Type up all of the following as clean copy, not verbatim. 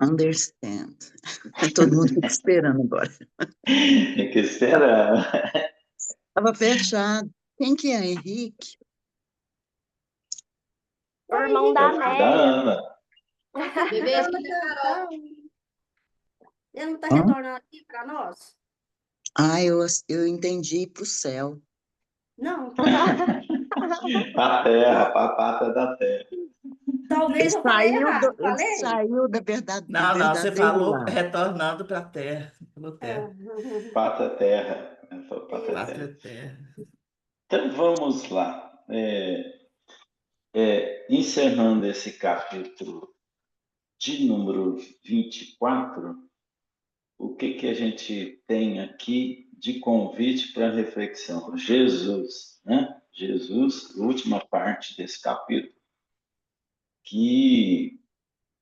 Understand. Todo mundo fica esperando agora. Tem que esperar. Estava fechado. Quem que é, Henrique? O irmão da É o filho da Amélia. Ana. Bebê, Carol. Ele não está Hã? retornando aqui para nós? Ah, eu entendi para o céu. Não. A terra, a pata da terra. Talvez eu falei errado. Ele Falei? saiu do Não, você verdadeiro falou lar. retornando para a terra. Falou É. terra. Pata terra. Ela falou pata Pátria terra. terra. Então vamos lá. Encerrando esse capítulo de número 24, o que a gente tem aqui de convite para reflexão? Jesus, né? Jesus, última parte desse capítulo, que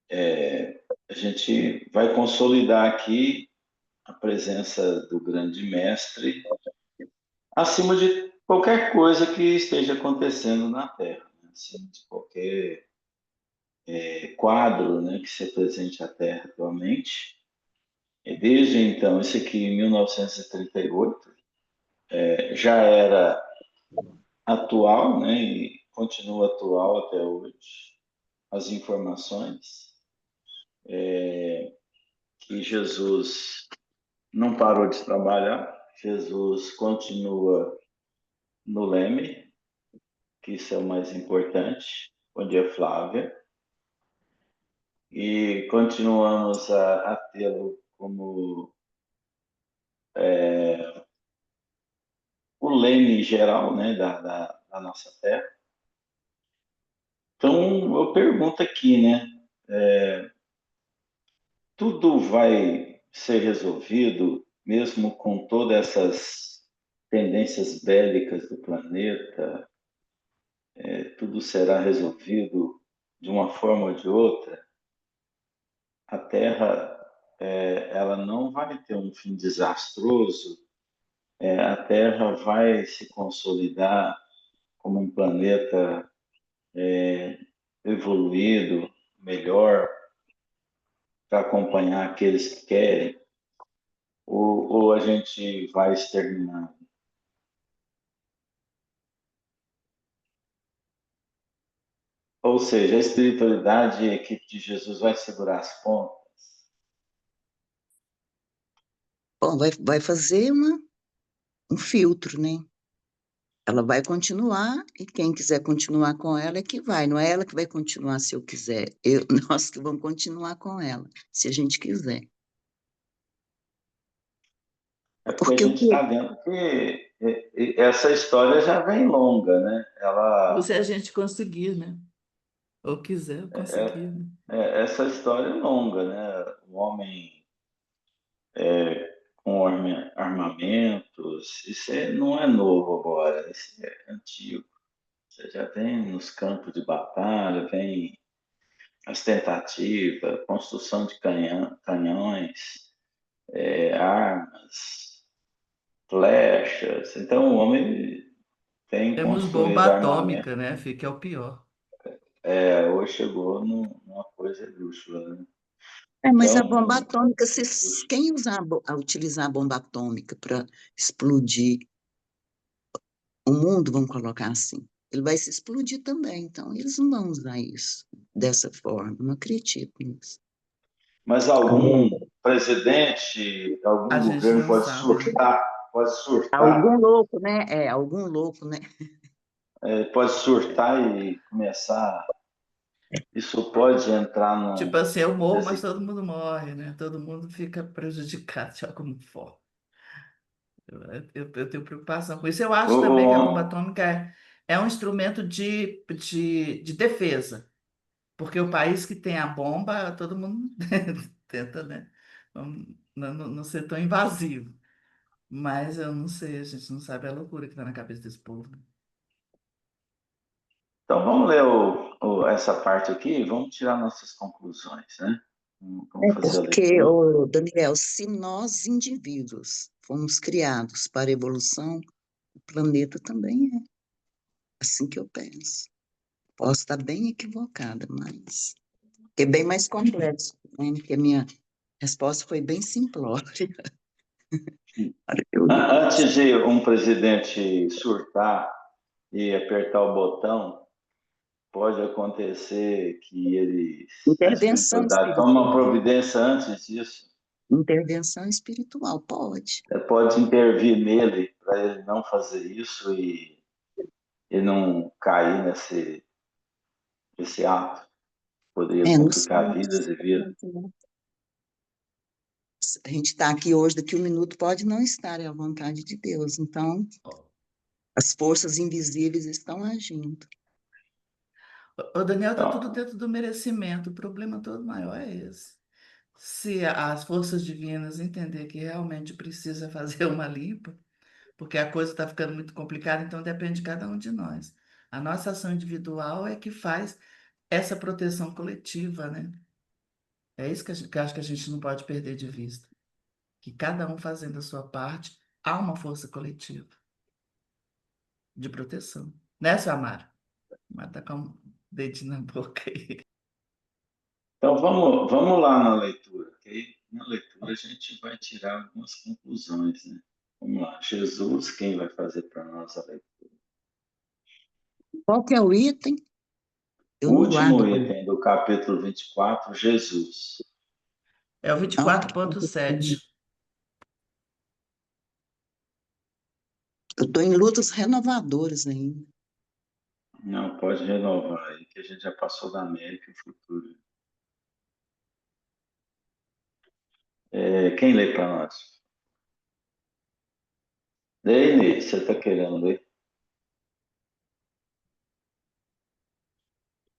a gente vai consolidar aqui a presença do grande mestre acima de qualquer coisa que esteja acontecendo na Terra, né? Acima de qualquer quadro, né, que se apresente à Terra atualmente. E desde então, isso aqui em 1938, já era atual, né, e continua atual até hoje, as informações que Jesus não parou de trabalhar, Jesus continua no leme, que isso é o mais importante. Bom dia, Flávia. E continuamos a tê-lo como o leme geral, né, da nossa Terra. Então, eu pergunto aqui, né, tudo vai ser resolvido, mesmo com todas essas tendências bélicas do planeta, tudo será resolvido de uma forma ou de outra? A Terra, ela não vai ter um fim desastroso, a Terra vai se consolidar como um planeta evoluído, melhor, para acompanhar aqueles que querem, ou a gente vai exterminar? Ou seja, a espiritualidade e a equipe de Jesus vai segurar as pontas? Bom, vai fazer um filtro, né? Ela vai continuar e quem quiser continuar com ela é que vai. Não é ela que vai continuar se eu quiser. Nós que vamos continuar com ela, se a gente quiser. É porque a Porque o gente que está vendo que essa história já vem longa, né? Ou se a gente conseguir, né? Ou quiser conseguir, né? Essa história é longa, né? O homem com armamentos, não é novo agora, isso é antigo. Você já vem nos campos de batalha, vem as tentativas, construção de canhões, armas, flechas. Então o homem tem Temos bomba construído armamento. atômica, né? Fica é o pior. Hoje chegou numa coisa esdrúxula, né? mas a Então, bomba atômica, quem utilizar a bomba atômica para explodir o mundo, vamos colocar assim, ele vai se explodir também. Então, eles não vão usar isso dessa forma. Não acredito nisso. mas algum presidente, A algum gente governo não sabe, né? pode surtar, Algum louco, né? Algum louco, né? pode surtar e começar. Isso pode entrar Tipo num assim, eu morro, mas desse. todo mundo morre, né? Todo mundo fica prejudicado de alguma forma. Eu tenho preocupação com isso. Eu acho também que a bomba o- atômica é um instrumento de defesa, porque o país que tem a bomba, todo mundo tenta, né? Não ser tão invasivo. Mas eu não sei, a gente não sabe a loucura que está na cabeça desse povo. Então vamos ler essa parte aqui e vamos tirar nossas conclusões, né? Vamos fazer a Porque, leitura. Daniel, se nós indivíduos fomos criados para a evolução, o planeta também é assim que eu penso. Posso estar bem equivocada, mas é bem mais complexo, né? Porque a minha resposta foi bem simplória. Olha, Antes de um presidente surtar e apertar o botão, pode acontecer que ele, na Intervenção espiritualidade, tome uma espiritual. providência antes disso. Intervenção espiritual, pode. Pode intervir nele para ele não fazer isso e não cair nesse ato. Poderia É, complicar vidas e vidas. a gente está aqui hoje, daqui um minuto pode não estar, é a vontade de Deus. Então, as forças invisíveis estão agindo. O Daniel, está tudo Então, dentro do merecimento. O problema todo maior é esse. Se as forças divinas entender que realmente precisa fazer uma limpa, porque a coisa está ficando muito complicada, então depende de cada um de nós. A nossa ação individual é que faz essa proteção coletiva, né? É isso que eu acho que a gente não pode perder de vista. Que cada um fazendo a sua parte, há uma força coletiva de proteção. Né, Samara? Mas tá com um dedinho na boca aí. então vamos lá na leitura, ok? Na leitura a gente vai tirar algumas conclusões, né? Vamos lá. Jesus, quem vai fazer para nós a leitura? Qual que é o item? Eu O não último guardo. item do capítulo 24, Jesus. É o Ah, 24.7. eu estou em lutas renovadoras ainda. Não, pode renovar aí, que a gente já passou da América e o futuro. Quem lê para nós? Leine, você está querendo ler?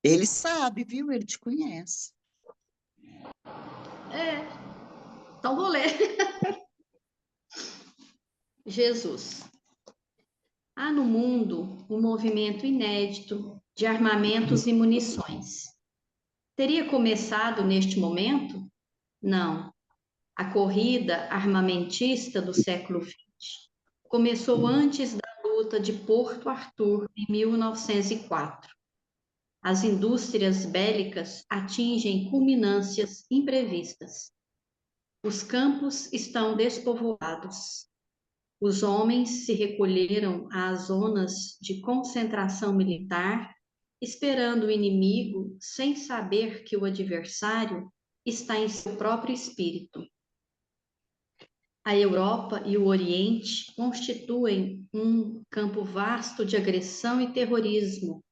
Ele sabe, viu? Ele te conhece. Então vou ler. Jesus. Há no mundo um movimento inédito de armamentos e munições. Teria começado neste momento? Não. A corrida armamentista do século XX começou antes da luta de Porto Arthur, em 1904. As indústrias bélicas atingem culminâncias imprevistas. Os campos estão despovoados. Os homens se recolheram às zonas de concentração militar, esperando o inimigo sem saber que o adversário está em seu próprio espírito. A Europa e o Oriente constituem um campo vasto de agressão e terrorismo,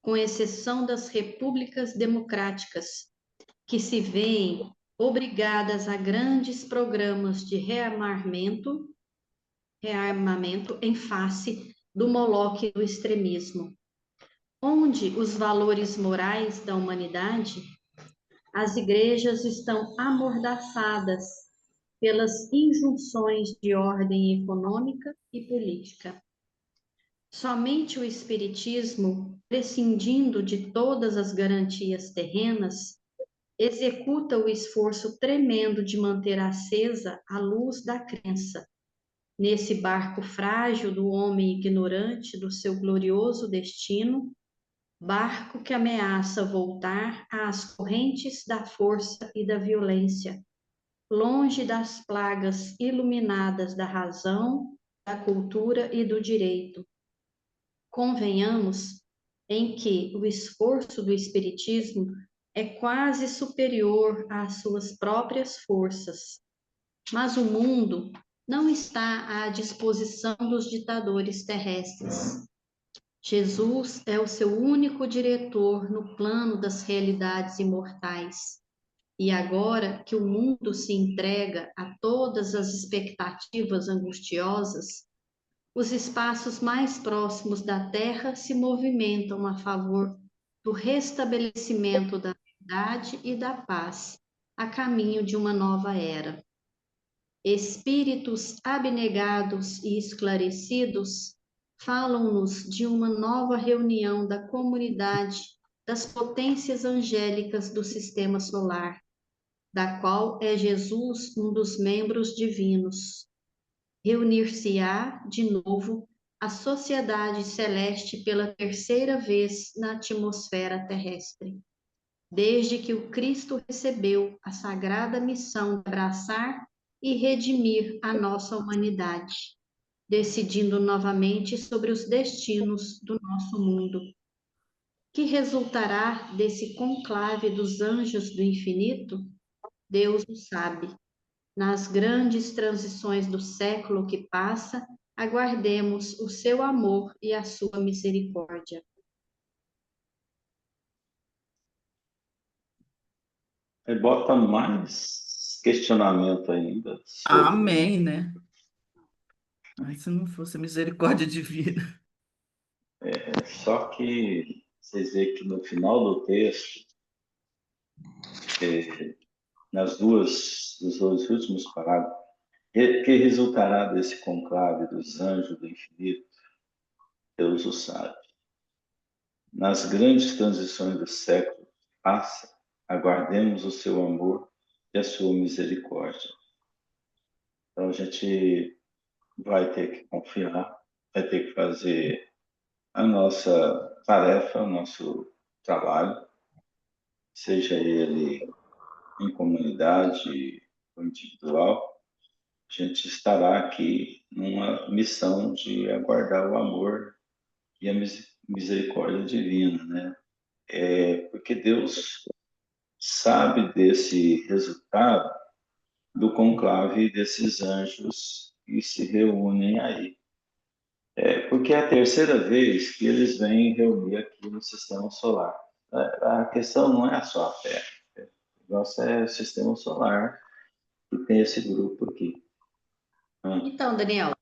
com exceção das repúblicas democráticas, que se veem obrigadas a grandes programas de rearmamento em face do moloque do extremismo. Onde os valores morais da humanidade, as igrejas estão amordaçadas pelas injunções de ordem econômica e política. Somente o Espiritismo, prescindindo de todas as garantias terrenas, executa o esforço tremendo de manter acesa a luz da crença, nesse barco frágil do homem ignorante do seu glorioso destino, barco que ameaça voltar às correntes da força e da violência, longe das plagas iluminadas da razão, da cultura e do direito. Convenhamos em que o esforço do Espiritismo é quase superior às suas próprias forças, mas o mundo não está à disposição dos ditadores terrestres. Jesus é o seu único diretor no plano das realidades imortais. E agora que o mundo se entrega a todas as expectativas angustiosas, os espaços mais próximos da Terra se movimentam a favor do restabelecimento da verdade e da paz, a caminho de uma nova era. Espíritos abnegados e esclarecidos falam-nos de uma nova reunião da comunidade das potências angélicas do sistema solar, da qual é Jesus um dos membros divinos. Reunir-se-á de novo a sociedade celeste pela terceira vez na atmosfera terrestre, desde que o Cristo recebeu a sagrada missão de abraçar e redimir a nossa humanidade, decidindo novamente sobre os destinos do nosso mundo. Que resultará desse conclave dos anjos do infinito? Deus o sabe. Nas grandes transições do século que passa, aguardemos o seu amor e a sua misericórdia. Aí bota mais questionamento ainda sobre. Amém, né? Mas se não fosse a misericórdia divina. Só que vocês veem que no final do texto, nos dois últimos parágrafos, que resultará desse conclave dos anjos do infinito? Deus o sabe. Nas grandes transições do século passa, aguardemos o seu amor e a sua misericórdia. Então a gente vai ter que confiar, vai ter que fazer a nossa tarefa, o nosso trabalho, seja ele em comunidade ou individual. A gente estará aqui numa missão de aguardar o amor e a misericórdia divina, né? Porque Deus sabe desse resultado do conclave desses anjos que se reúnem aí. Porque é a terceira vez que eles vêm reunir aqui no sistema solar. A questão não é só a Terra. O negócio é o sistema solar que tem esse grupo aqui. Então, Daniel,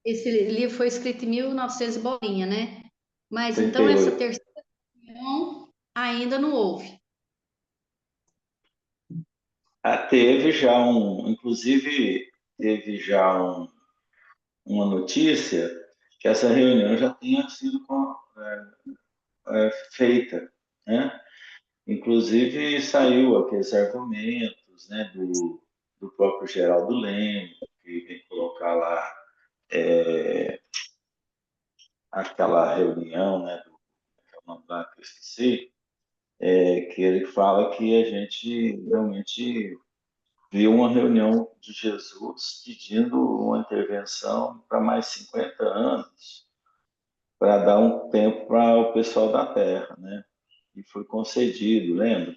esse livro foi escrito em 1900 bolinha, né? Mas então essa 38. terceira reunião ainda não houve. Teve já inclusive, teve já uma notícia que essa reunião já tinha sido feita, né? Inclusive saiu aqueles argumentos, né, do próprio Geraldo Leme, que vem colocar lá aquela reunião, né, que é o nome lá que eu esqueci, que ele fala que a gente realmente viu uma reunião de Jesus pedindo uma intervenção para mais 50 anos, para dar um tempo para o pessoal da Terra, né? E foi concedido, lembra?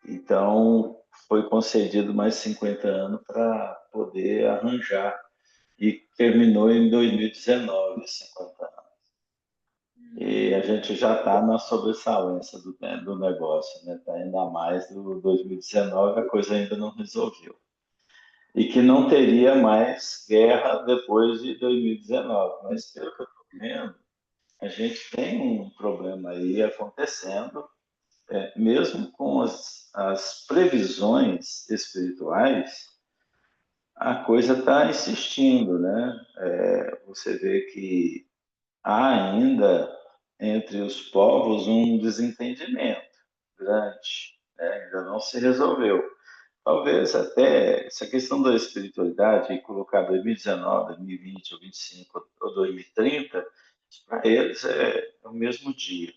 Então, foi concedido mais 50 anos para poder arranjar. E terminou em 2019, 50 anos. E a gente já está na sobressalência do negócio, né? Está ainda mais do 2019, a coisa ainda não resolveu. E que não teria mais guerra depois de 2019. Mas, pelo que eu estou vendo, a gente tem um problema aí acontecendo, mesmo com as previsões espirituais, a coisa está insistindo, né? Você vê que há ainda entre os povos um desentendimento grande, né? Ainda não se resolveu. Talvez até essa questão da espiritualidade, e colocar 2019, 2020, ou 25 ou 2030, para eles é o mesmo dia.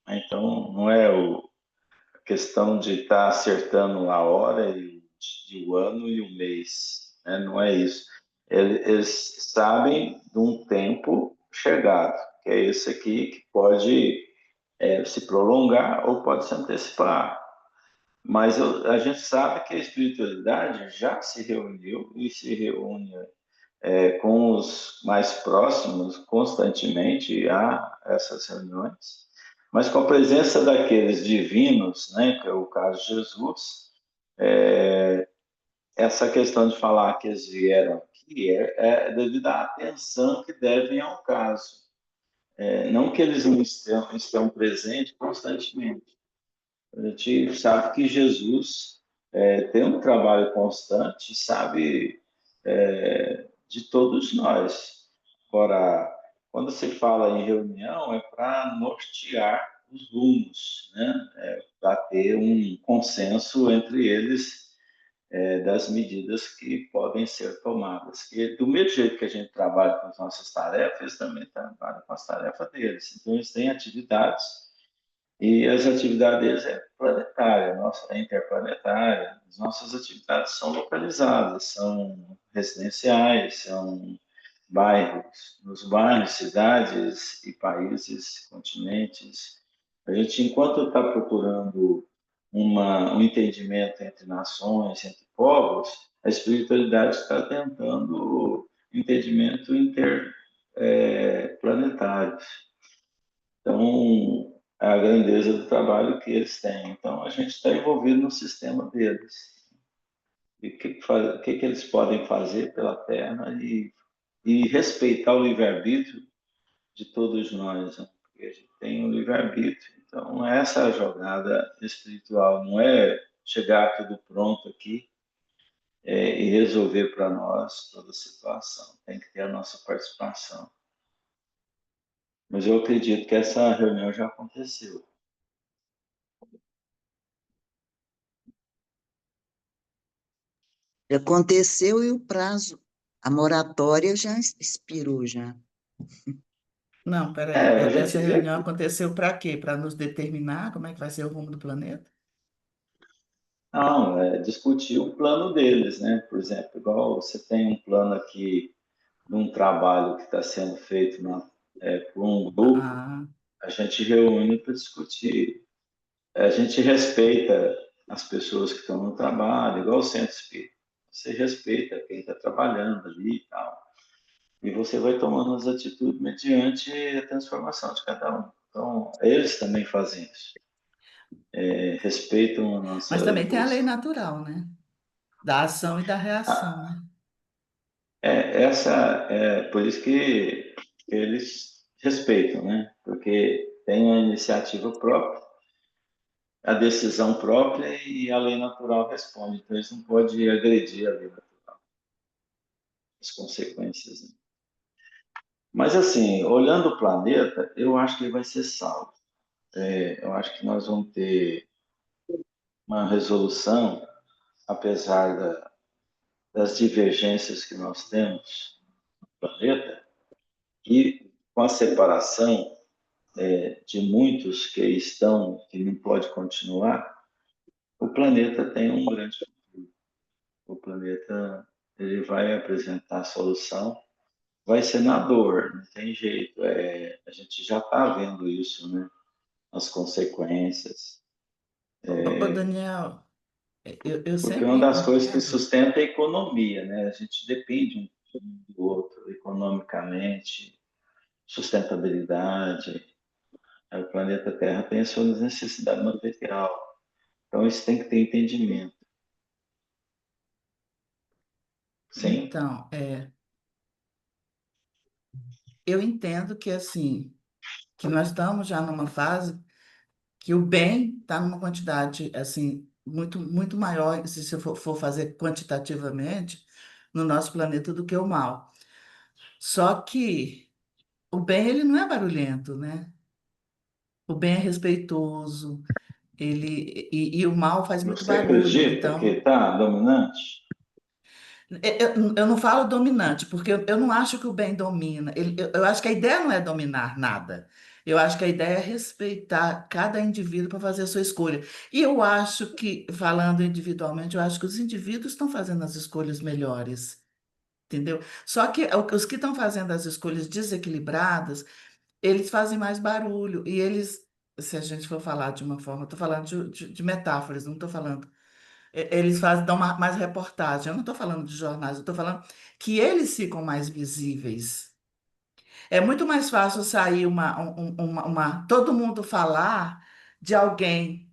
Então, não é a questão de estar acertando a hora e o ano e o mês, né? Não é isso. Eles sabem de um tempo chegado, que é esse aqui, que pode se prolongar ou pode se antecipar. Mas a gente sabe que a espiritualidade já se reuniu e se reúne com os mais próximos constantemente a essas reuniões, mas com a presença daqueles divinos, né, que é o caso de Jesus, essa questão de falar que eles vieram aqui é devido à atenção que devem ao caso. Não que eles não estão presentes constantemente. A gente sabe que Jesus tem um trabalho constante, sabe, de todos nós. Agora, quando se fala em reunião, é para nortear os rumos, né? Para ter um consenso entre eles das medidas que podem ser tomadas. E do mesmo jeito que a gente trabalha com as nossas tarefas, eles também trabalham com as tarefas deles. Então, eles têm atividades, e as atividades deles é planetária, nossa, é interplanetária. As nossas atividades são localizadas, são residenciais, são bairros, nos bairros, cidades e países, continentes. A gente, enquanto está procurando um entendimento entre nações, entre povos, a espiritualidade está tentando entendimento interplanetário. Então, a grandeza do trabalho que eles têm. Então, a gente está envolvido no sistema deles. E o que eles podem fazer pela Terra e respeitar o livre-arbítrio de todos nós, né? Porque a gente tem o livre-arbítrio. Então, essa jogada espiritual não é chegar tudo pronto aqui e resolver para nós toda a situação. Tem que ter a nossa participação. Mas eu acredito que essa reunião já aconteceu. Aconteceu e o prazo, a moratória já expirou já. Não, peraí. A gente Essa vê reunião que aconteceu para quê? Para nos determinar como é que vai ser o rumo do planeta? não, discutir o plano deles, né? Por exemplo, igual você tem um plano aqui de um trabalho que está sendo feito por um grupo, Ah, a gente reúne para discutir. A gente respeita as pessoas que estão no trabalho, igual o centro espírita. Você respeita quem está trabalhando ali e tal. E você vai tomando as atitudes mediante a transformação de cada um. Então, eles também fazem isso. Respeitam a nossa mas também tem a lei evolução. natural, né? Da ação e da reação, né? Essa é por isso que eles respeitam, né? Porque tem a iniciativa própria, a decisão própria e a lei natural responde. Então, eles não podem agredir a lei natural, as consequências, né? Mas, assim, olhando o planeta, eu acho que ele vai ser salvo. Eu acho que nós vamos ter uma resolução, apesar das divergências que nós temos no planeta, e com a separação de muitos que estão, que não pode continuar, o planeta tem um grande futuro. O planeta ele vai apresentar a solução, vai ser na dor, não tem jeito. A gente já está vendo isso, né? As consequências. Ô, Daniel, eu Porque uma sempre das coisas que entendo. sustenta é a economia, né? A gente depende um do outro economicamente, sustentabilidade. O planeta Terra tem as suas necessidades materiais. Então, isso tem que ter entendimento. Sim? Então, eu entendo que assim, que nós estamos já numa fase que o bem está numa quantidade assim muito maior, se você for fazer quantitativamente, no nosso planeta do que o mal. Só que o bem ele não é barulhento, né? O bem é respeitoso, e o mal faz muito Você barulho. acredita que Então, está dominante? eu não falo dominante, porque eu não acho que o bem domina. Eu acho que a ideia não é dominar nada. Eu acho que a ideia é respeitar cada indivíduo para fazer a sua escolha. E eu acho que, falando individualmente, eu acho que os indivíduos estão fazendo as escolhas melhores, entendeu? Só que os que estão fazendo as escolhas desequilibradas, eles fazem mais barulho. E eles, se a gente for falar de uma forma, estou falando de metáforas, não estou falando eles fazem, dão mais reportagem. Eu não estou falando de jornais, eu estou falando que eles ficam mais visíveis. É muito mais fácil sair todo mundo falar de alguém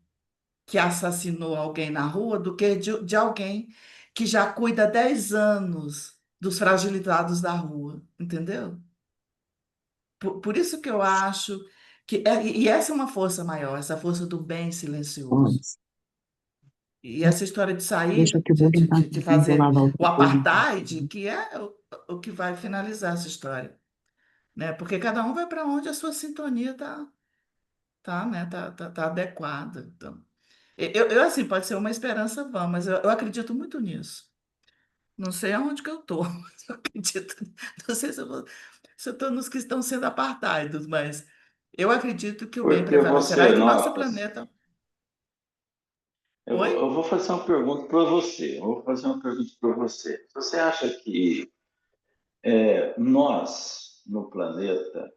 que assassinou alguém na rua do que de alguém que já cuida há 10 anos dos fragilizados da rua, entendeu? Por isso que eu acho que. E essa é uma força maior, essa força do bem silencioso. Antes, E essa história de deixa sair, que eu vou tentar de aqui do fazer lado da o outra coisa. apartheid, que é o que vai finalizar essa história, né? Porque cada um vai para onde a sua sintonia tá, né? Tá adequada. Então. Assim, pode ser uma esperança vã, mas eu acredito muito nisso. Não sei aonde que eu estou, mas eu acredito. Não sei se eu estou nos que estão sendo apartados, mas eu acredito que o bem Porque prevalecerá e você que nosso nota, planeta. eu Oi? vou, eu vou fazer uma pergunta para você. Eu vou fazer uma pergunta para você. Você acha que nós, no planeta,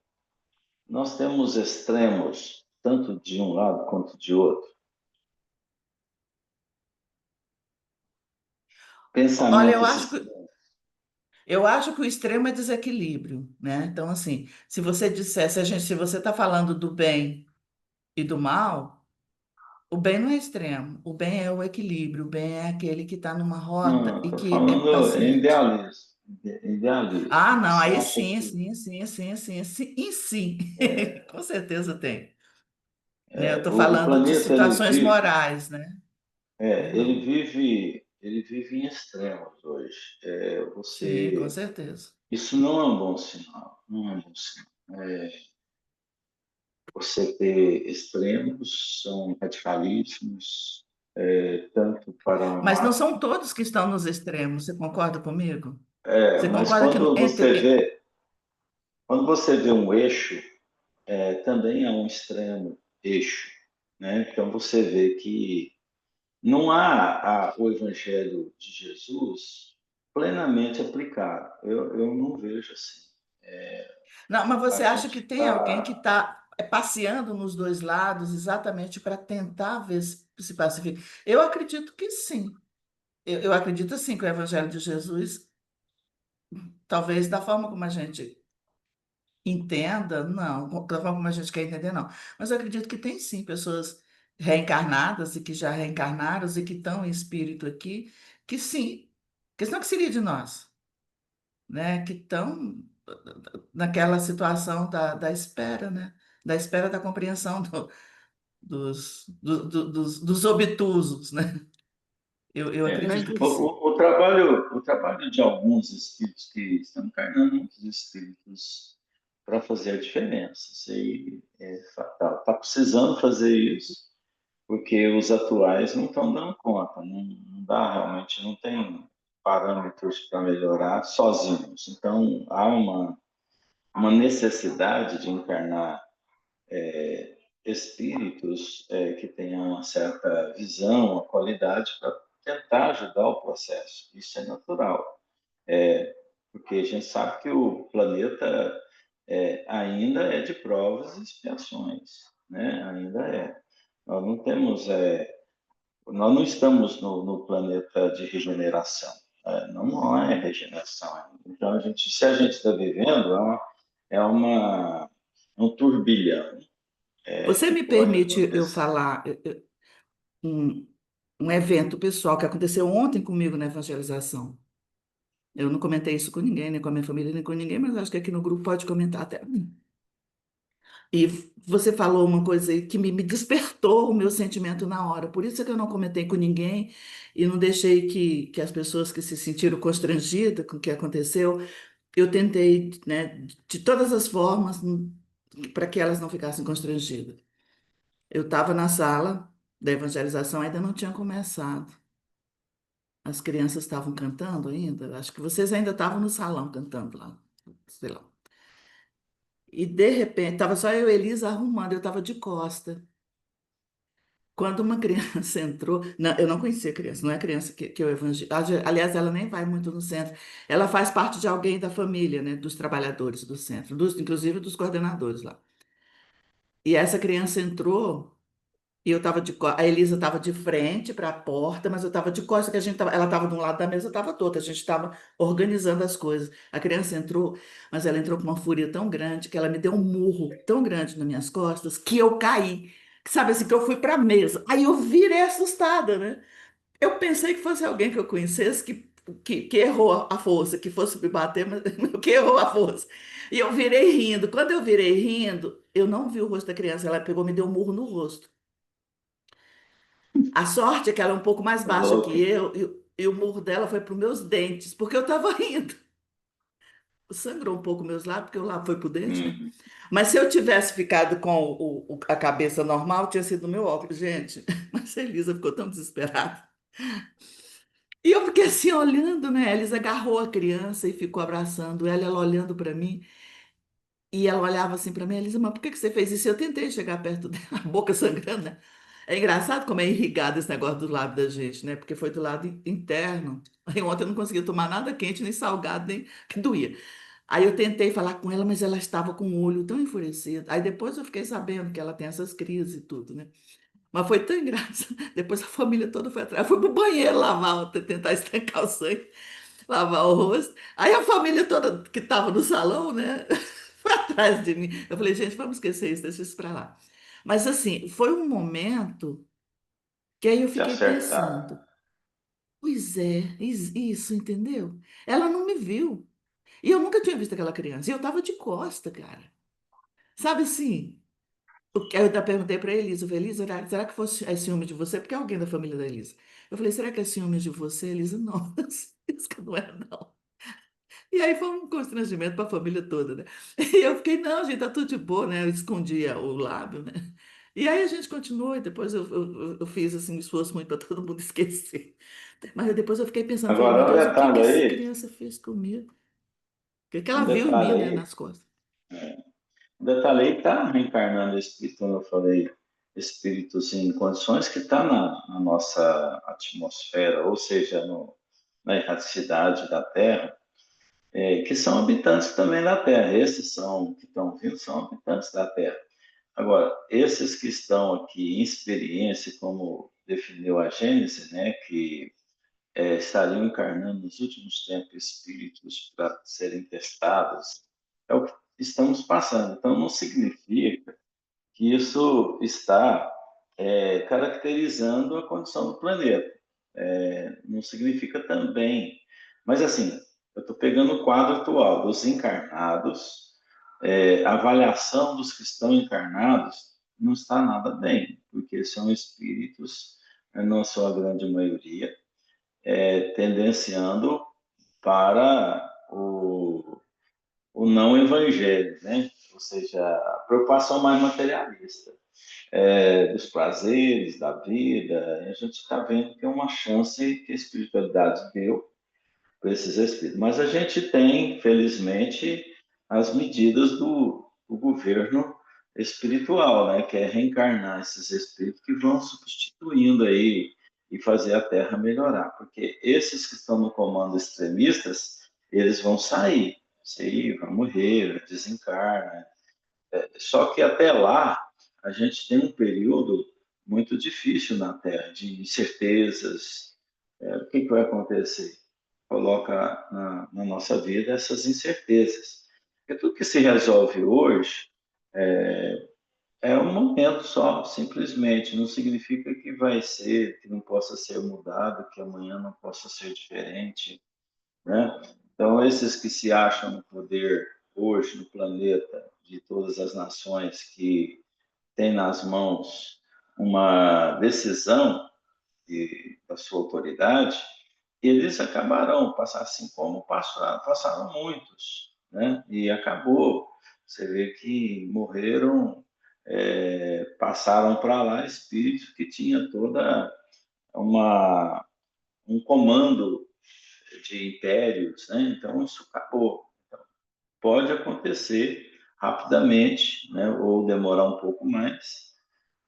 nós temos extremos, tanto de um lado quanto de outro? Olha, Pensamentos extremos. eu acho que o extremo é desequilíbrio, né? Então, assim, se você disser, se você está falando do bem e do mal, o bem não é extremo, o bem é o equilíbrio, o bem é aquele que está numa rota Não, e estou que é falando em paciente. idealismo. Ah, Idealismo. não, Você aí acha sim, que sim, sim, sim, sim, sim, e sim, é, com certeza tem. Né? Eu estou o falando de planeta ele situações vive, morais, né? ele Não, vive, ele vive em extremos hoje. sim, com certeza. Isso não é um bom sinal. Não é um bom sinal. Você ter extremos são radicalismos, tanto para um Mas não lado. são todos que estão nos extremos, você concorda comigo? Você Mas concorda que quando você vê um eixo, também é um extremo eixo, né? Então você vê que não há o Evangelho de Jesus plenamente aplicado. Eu não vejo assim. não, mas A você acha gente que tem alguém que está. está passeando nos dois lados exatamente para tentar ver se pacifica? Eu acredito que sim. Eu acredito sim que o Evangelho de Jesus, talvez da forma como a gente entenda, não, da forma como a gente quer entender, não. Mas eu acredito que tem sim pessoas reencarnadas e que já reencarnaram e que estão em espírito aqui, que sim, que senão que seria de nós, né? Que estão naquela situação da espera, né? Da espera da compreensão dos obtusos, né? Eu Mas acredito que sim. o trabalho de alguns espíritos que estão encarnando, muitos espíritos, para fazer a diferença. Isso aí é fatal. Está precisando fazer isso, porque os atuais não estão dando conta. Não dá realmente, não tem parâmetros para melhorar sozinhos. Então, há uma necessidade de encarnar espíritos que tenham uma certa visão, uma qualidade para tentar ajudar o processo. Isso é natural, porque a gente sabe que o planeta ainda é de provas e expiações, né? Ainda é. Nós não temos, nós não estamos no planeta de regeneração. Não é regeneração ainda. Então, se a gente está vivendo, é uma, um turbilhão Você que me pode permite eu acontecer. falar um, um evento pessoal que aconteceu ontem comigo na evangelização? Eu não comentei isso com ninguém, nem com a minha família, nem com ninguém, mas acho que aqui no grupo pode comentar até. E você falou uma coisa aí que me despertou o meu sentimento na hora. Por isso é que eu não comentei com ninguém e não deixei que as pessoas que se sentiram constrangidas com o que aconteceu, eu tentei, né, de todas as formas, para que elas não ficassem constrangidas. Eu estava na sala da evangelização, ainda não tinha começado. As crianças estavam cantando ainda. Acho que vocês ainda estavam no salão cantando lá, sei lá. E de repente, estava só eu e Elisa arrumando, eu estava de costa. Quando uma criança entrou, não, eu não conhecia a criança, não é a criança que eu evangelizo. Aliás, ela nem vai muito no centro. Ela faz parte de alguém da família, né, dos trabalhadores do centro, inclusive dos coordenadores lá. E essa criança entrou. E eu tava a Elisa estava de frente para a porta, mas eu estava de costas, que ela estava de um lado da mesa, eu estava do outro, a gente estava organizando as coisas. A criança entrou, mas ela entrou com uma fúria tão grande que ela me deu um murro tão grande nas minhas costas que eu caí. Sabe assim, que eu fui para a mesa. Aí eu virei assustada, né? Eu pensei que fosse alguém que eu conhecesse que errou a força, que fosse me bater, mas que errou a força. E eu virei rindo. Quando eu virei rindo, eu não vi o rosto da criança, ela pegou e me deu um murro no rosto. A sorte é que ela é um pouco mais baixa que Louco. eu e o murro dela foi para os meus dentes, porque eu estava rindo. Sangrou um pouco meus lábios, porque o lábio foi para o dente, né? Mas se eu tivesse ficado com a cabeça normal, tinha sido o meu óculos, gente. Nossa, a Elisa ficou tão desesperada. E eu fiquei assim olhando, né? A Elisa agarrou a criança e ficou abraçando ela olhando para mim. E ela olhava assim para mim, Elisa, mas por que que você fez isso? Eu tentei chegar perto dela, a boca sangrando, né? É engraçado como é irrigado esse negócio do lábio da gente, né? Porque foi do lado interno. Aí ontem eu não conseguia tomar nada quente, nem salgado, nem que doía. Aí eu tentei falar com ela, mas ela estava com o olho tão enfurecido. Aí depois eu fiquei sabendo que ela tem essas crises e tudo, né? Mas foi tão engraçado. Depois a família toda foi atrás, foi pro banheiro lavar, tentar estancar o sangue, lavar o rosto. Aí a família toda que estava no salão, né? Foi atrás de mim. Eu falei, gente, vamos esquecer isso, deixa isso para lá. Mas assim, foi um momento que aí eu Se fiquei acertar. pensando, pois é, isso, entendeu? Ela não me viu. E eu nunca tinha visto aquela criança. E eu tava de costa, cara. Sabe assim? Aí eu até perguntei para Elisa, eu falei, Elisa, será que fosse é ciúme de você? Porque é alguém da família da Elisa. Eu falei, será que é ciúme de você, Elisa? Não, isso que não é, não. E aí foi um constrangimento para a família toda, né? E eu fiquei, não, gente, tá tudo de boa, né? Eu escondia o lábio, né? E aí a gente continuou, e depois eu fiz assim, um esforço muito para todo mundo esquecer. Mas depois eu fiquei pensando, falei, meu Agora, um Deus, o que que detalhe essa aí, criança fez comigo? O que que ela um viu em detalhe mim, né, aí, nas costas? um detalhe aí está reencarnando espírito, como eu falei, espíritos em condições que está na nossa atmosfera, ou seja, na erraticidade da Terra, que são habitantes também da Terra. Esses são que estão vindo são habitantes da Terra. Agora, esses que estão aqui em experiência, como definiu a Gênese, né, que estariam encarnando nos últimos tempos espíritos para serem testados, é o que estamos passando. Então, não significa que isso está caracterizando a condição do planeta. Não significa também. Mas, assim, eu estou pegando o quadro atual dos encarnados, a avaliação dos que estão encarnados não está nada bem, porque são espíritos, não são a grande maioria, tendenciando para o não evangelho, né? Ou seja, a preocupação mais materialista, dos prazeres, da vida. E a gente está vendo que é uma chance que a espiritualidade deu para esses espíritos. Mas a gente tem, felizmente, as medidas do governo espiritual, né? Que é reencarnar esses espíritos que vão substituindo aí e fazer a Terra melhorar. Porque esses que estão no comando extremistas, eles vão sair, vão morrer, desencarna. Só que até lá, a gente tem um período muito difícil na Terra, de incertezas. O que vai acontecer? Coloca na nossa vida essas incertezas. Porque tudo que se resolve hoje é um momento só, simplesmente. Não significa que vai ser, que não possa ser mudado, que amanhã não possa ser diferente, né? Então, esses que se acham no poder hoje no planeta, de todas as nações que têm nas mãos uma decisão da sua autoridade, eles acabarão, passar assim como passaram muitos, né? E acabou. Você vê que morreram, passaram para lá espíritos que tinha toda uma um comando de impérios, né? Então isso acabou. Pode acontecer rapidamente, né? Ou demorar um pouco mais,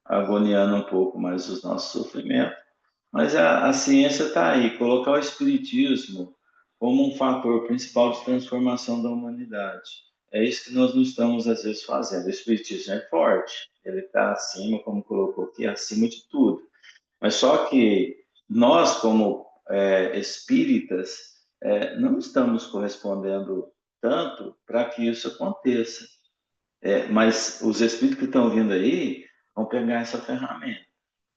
agoniando um pouco mais os nossos sofrimentos. Mas a ciência está aí, colocar o espiritismo como um fator principal de transformação da humanidade. É isso que nós não estamos, às vezes, fazendo. O espiritismo é forte, ele está acima, como colocou aqui, acima de tudo. Mas só que nós, como espíritas, não estamos correspondendo tanto para que isso aconteça. Mas os espíritos que estão vindo aí vão pegar essa ferramenta.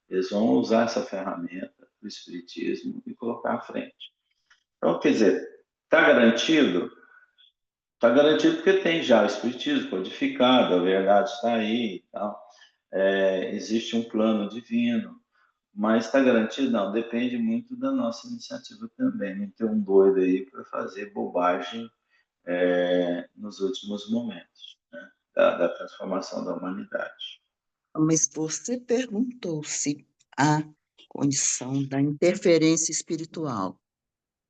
Eles vão usar essa ferramenta do espiritismo e colocar à frente. Então, quer dizer, está garantido? Está garantido porque tem já o espiritismo codificado, a verdade está aí e tal. Existe um plano divino, mas está garantido? Não, depende muito da nossa iniciativa também. Não ter um doido aí para fazer bobagem nos últimos momentos, né, da transformação da humanidade. Mas você perguntou se a condição da interferência espiritual.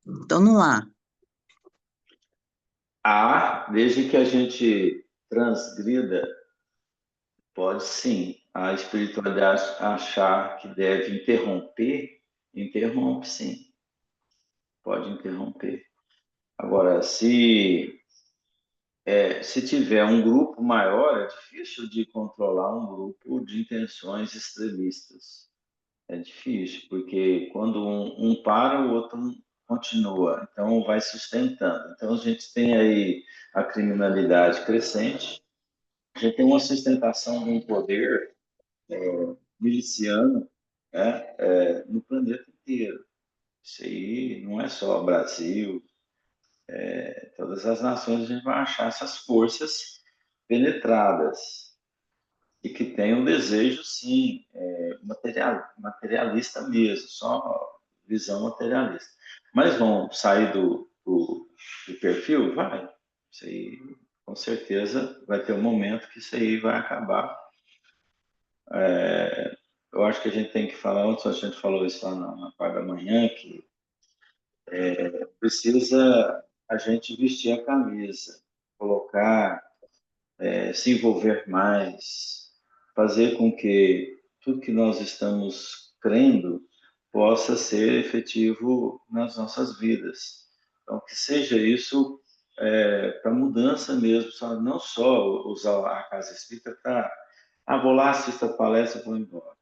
Então, não há. Há, desde que a gente transgrida, pode sim. A espiritualidade achar que deve interromper, interrompe sim, pode interromper. Agora, se tiver um grupo maior, é difícil de controlar um grupo de intenções extremistas. É difícil, porque quando um para, o outro continua. Então, vai sustentando. Então, a gente tem aí a criminalidade crescente, a gente tem uma sustentação de um poder miliciano, né, no planeta inteiro. Isso aí não é só Brasil, todas as nações a gente vai achar essas forças penetradas e que têm um desejo, sim, materialista mesmo, só visão materialista. Mas vão sair do perfil? Vai. Isso aí, com certeza, vai ter um momento que isso aí vai acabar. Eu acho que a gente tem que falar, ontem a gente falou isso lá na parte da manhã, que precisa a gente vestir a camisa, colocar, se envolver mais, fazer com que tudo que nós estamos crendo possa ser efetivo nas nossas vidas. Então, que seja isso para mudança mesmo, sabe? Não só usar a casa espírita para, vou lá, assisto a palestra, vou embora.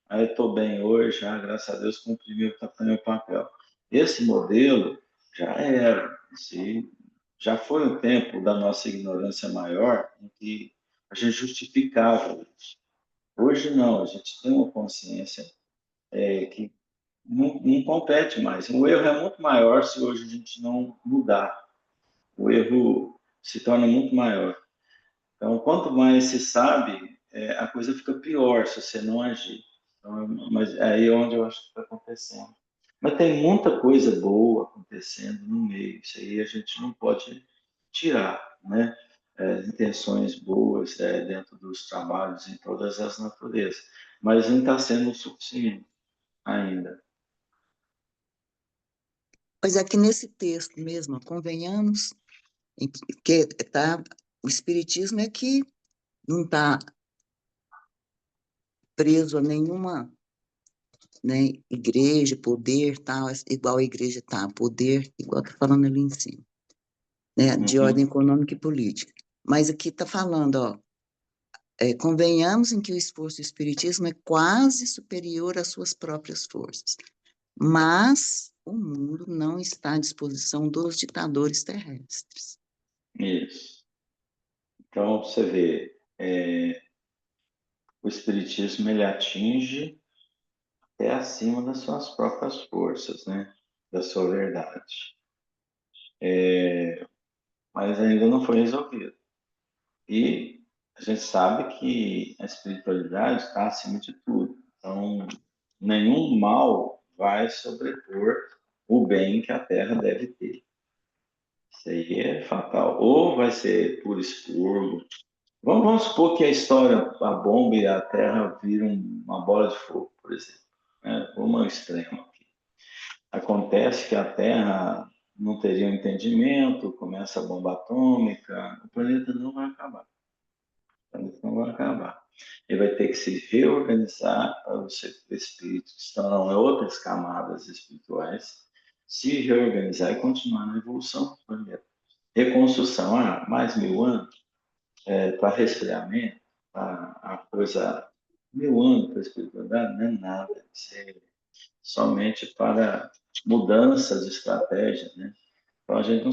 Aí estou bem hoje, graças a Deus, cumpri meu papel. Esse modelo já era, já foi um tempo da nossa ignorância maior em que a gente justificava isso. Hoje não, a gente tem uma consciência que não compete mais. O erro é muito maior se hoje a gente não mudar. O erro se torna muito maior. Então, quanto mais se sabe, a coisa fica pior se você não agir. Então, mas é aí onde eu acho que está acontecendo. Mas tem muita coisa boa acontecendo no meio. Isso aí a gente não pode tirar, né? Intenções boas dentro dos trabalhos em todas as naturezas. Mas não está sendo o suficiente ainda. Pois é que nesse texto mesmo, convenhamos, em que tá, o Espiritismo é que não está preso a nenhuma, né, igreja, poder, tal, igual a igreja está, poder, igual está falando ali em cima, né, de ordem Uhum. econômica e política. Mas aqui está falando, ó, convenhamos em que o esforço do Espiritismo é quase superior às suas próprias forças, mas o mundo não está à disposição dos ditadores terrestres. Isso. Então, você vê, o Espiritismo ele atinge até acima das suas próprias forças, né? Da sua verdade. Mas ainda não foi resolvido. E a gente sabe que a espiritualidade está acima de tudo. Então, nenhum mal vai sobrepor o bem que a Terra deve ter. Isso aí é fatal. Ou vai ser por expurgo. Vamos supor que a história, a bomba e a Terra viram uma bola de fogo, por exemplo. Vamos ao extremo aqui. Acontece que a Terra não teria um entendimento, começa a bomba atômica, o planeta não vai acabar. O planeta não vai acabar. Ele vai ter que se reorganizar para os espíritos que estão em outras camadas espirituais, se reorganizar e continuar na evolução do planeta. Reconstrução, mais 1000 anos, para resfriamento, para a coisa, 1000 anos para a espiritualidade não é nada. Isso é somente para mudança de estratégia, né? Então, a gente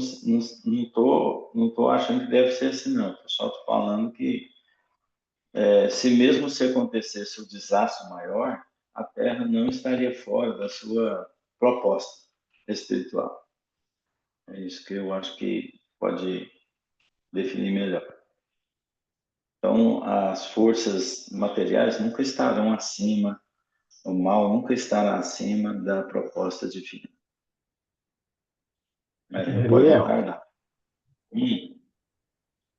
não tô achando que deve ser assim, não. Eu só estou falando que, se mesmo se acontecesse o desastre maior, a Terra não estaria fora da sua proposta espiritual. É isso que eu acho que pode definir melhor. Então, as forças materiais nunca estarão acima, o mal nunca estará acima da proposta divina. Mas não pode Ariel, retardar.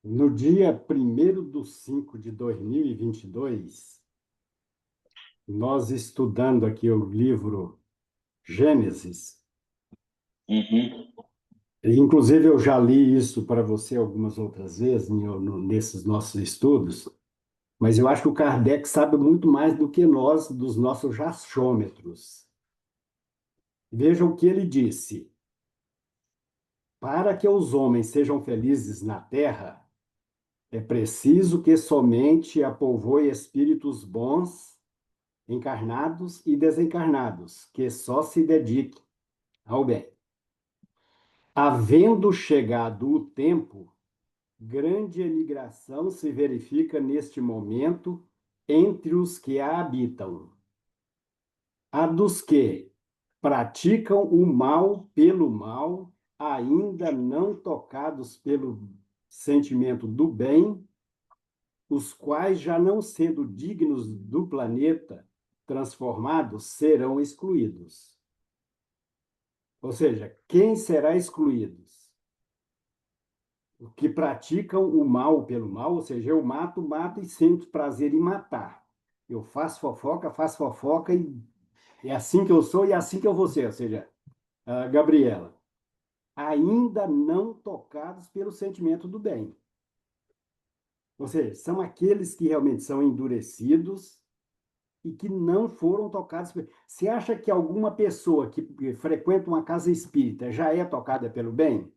no dia 1º de 5 de 2022, nós estudando aqui o livro Gênesis, Uhum. e, inclusive eu já li isso para você algumas outras vezes nesses nossos estudos, mas eu acho que o Kardec sabe muito mais do que nós dos nossos achômetros. Veja o que ele disse. Para que os homens sejam felizes na terra, é preciso que somente a povoe espíritos bons, encarnados e desencarnados, que só se dediquem ao bem. Havendo chegado o tempo, grande emigração se verifica neste momento entre os que a habitam. A dos que praticam o mal pelo mal, ainda não tocados pelo sentimento do bem, os quais, já não sendo dignos do planeta transformados, serão excluídos. Ou seja, quem será excluído? Que praticam o mal pelo mal, ou seja, eu mato, mato e sinto prazer em matar. Eu faço fofoca e é assim que eu sou e é assim que eu vou ser. Ou seja, a Gabriela, ainda não tocados pelo sentimento do bem. Ou seja, são aqueles que realmente são endurecidos e que não foram tocados. Você acha que alguma pessoa que frequenta uma casa espírita já é tocada pelo bem?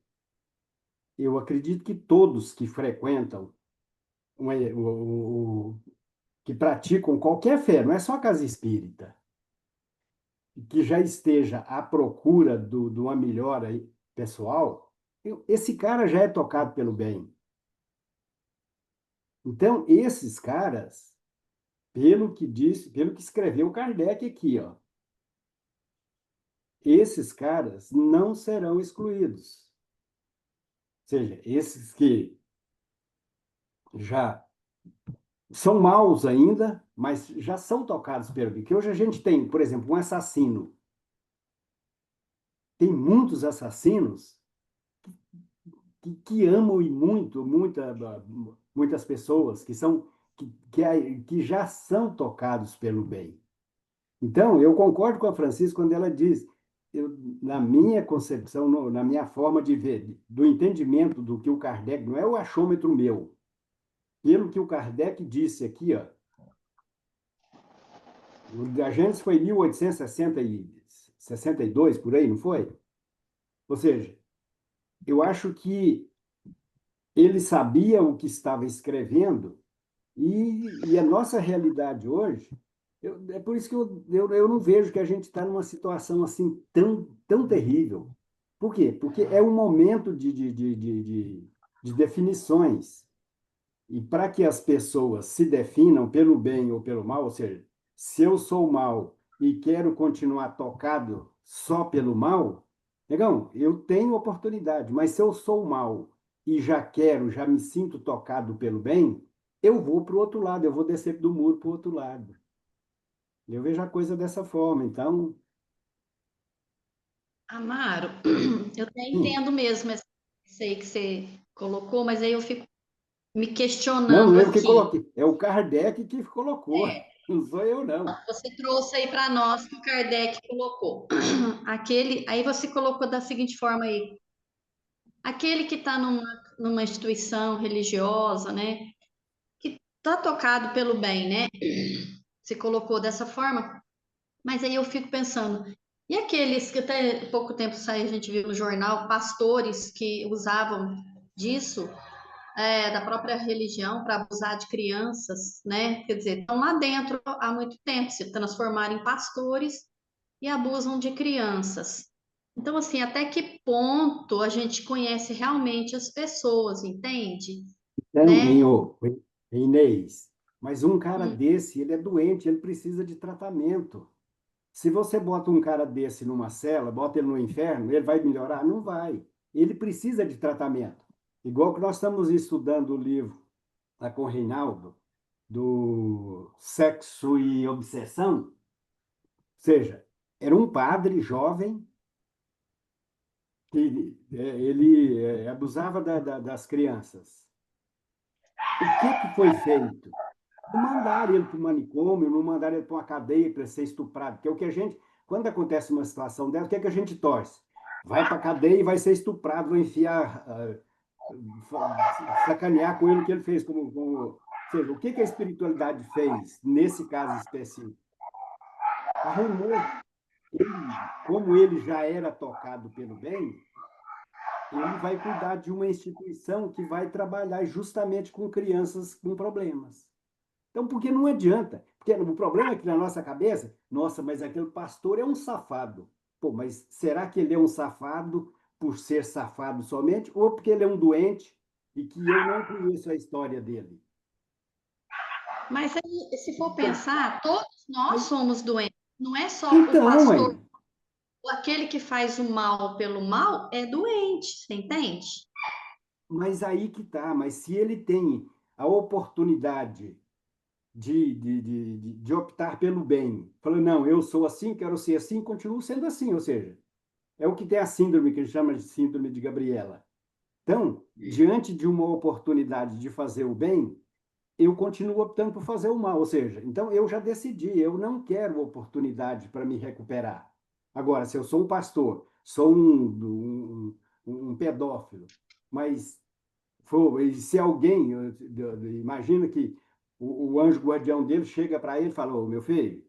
Eu acredito que todos que frequentam que praticam qualquer fé, não é só a casa espírita, que já esteja à procura de uma melhora pessoal, esse cara já é tocado pelo bem. Então, esses caras, pelo que disse, pelo que escreveu Kardec aqui, ó, esses caras não serão excluídos. Ou seja, esses que já são maus ainda, mas já são tocados pelo bem. Que hoje a gente tem, por exemplo, um assassino. Tem muitos assassinos que amam e muitas pessoas que já são tocados pelo bem. Então, eu concordo com a Francisca quando ela diz, na minha concepção, na minha forma de ver, do entendimento do que o Kardec, não é o achômetro meu, pelo que o Kardec disse aqui, ó, a Gênesis foi 1862, por aí, não foi? Ou seja, eu acho que ele sabia o que estava escrevendo e a nossa realidade hoje, é por isso que eu não vejo que a gente está numa situação assim tão terrível. Por quê? Porque é um momento de definições. E para que as pessoas se definam pelo bem ou pelo mal, ou seja, se eu sou mal e quero continuar tocado só pelo mal, negão, eu tenho oportunidade, mas se eu sou mal e já me sinto tocado pelo bem, eu vou para o outro lado, eu vou descer do muro para o outro lado. Eu vejo a coisa dessa forma, então, Amaro, eu até sim. entendo mesmo essa aí que você colocou, mas aí eu fico me Não, não questionando é eu que aqui. coloquei, é o Kardec que colocou, não sou eu, não. Você trouxe aí para nós que o Kardec colocou. Aquele, aí você colocou da seguinte forma aí: aquele que está numa instituição religiosa, né, que está tocado pelo bem, né? Você colocou dessa forma, mas aí eu fico pensando, e aqueles que até pouco tempo saiu, a gente viu no jornal, pastores que usavam disso, da própria religião para abusar de crianças, né? Quer dizer, estão lá dentro há muito tempo, se transformaram em pastores e abusam de crianças. Então, assim, até que ponto a gente conhece realmente as pessoas, entende? Então, Né? Inês, mas um cara Hum. desse, ele é doente, ele precisa de tratamento. Se você bota um cara desse numa cela, bota ele no inferno, ele vai melhorar? Não vai. Ele precisa de tratamento. Igual que nós estamos estudando o livro lá com o Reinaldo, do Sexo e Obsessão, ou seja, era um padre jovem que ele abusava das crianças. O que foi feito? não mandar ele para o manicômio, não mandar ele para uma cadeia para ser estuprado, que é o que a gente, quando acontece uma situação dela, o que é que a gente torce? Vai para a cadeia e vai ser estuprado, vai enfiar, sacanear com ele o que ele fez, ou seja, o que que a espiritualidade fez nesse caso específico? Arrumou ele, como ele já era tocado pelo bem, ele vai cuidar de uma instituição que vai trabalhar justamente com crianças com problemas. Então, porque não adianta. Porque o problema é que na nossa cabeça, nossa, mas aquele pastor é um safado. Pô, mas será que ele é um safado por ser safado somente? Ou porque ele é um doente e que eu não conheço a história dele? Mas aí, se for pensar, todos nós Mas, somos doentes. Não é só o então, pastor. mãe, Aquele que faz o mal pelo mal é doente, você entende? mas aí que tá. Mas se ele tem a oportunidade de optar pelo bem, falando, não, eu sou assim, quero ser assim, continuo sendo assim, ou seja, é o que tem a síndrome que a gente chama de síndrome de Gabriela. Então, diante de uma oportunidade de fazer o bem, eu continuo optando por fazer o mal. Ou seja, então eu já decidi, eu não quero oportunidade para me recuperar. Agora, se eu sou um pastor, sou um pedófilo, mas e se alguém, imagina que o anjo guardião dele chega para ele e fala: Ô, meu filho,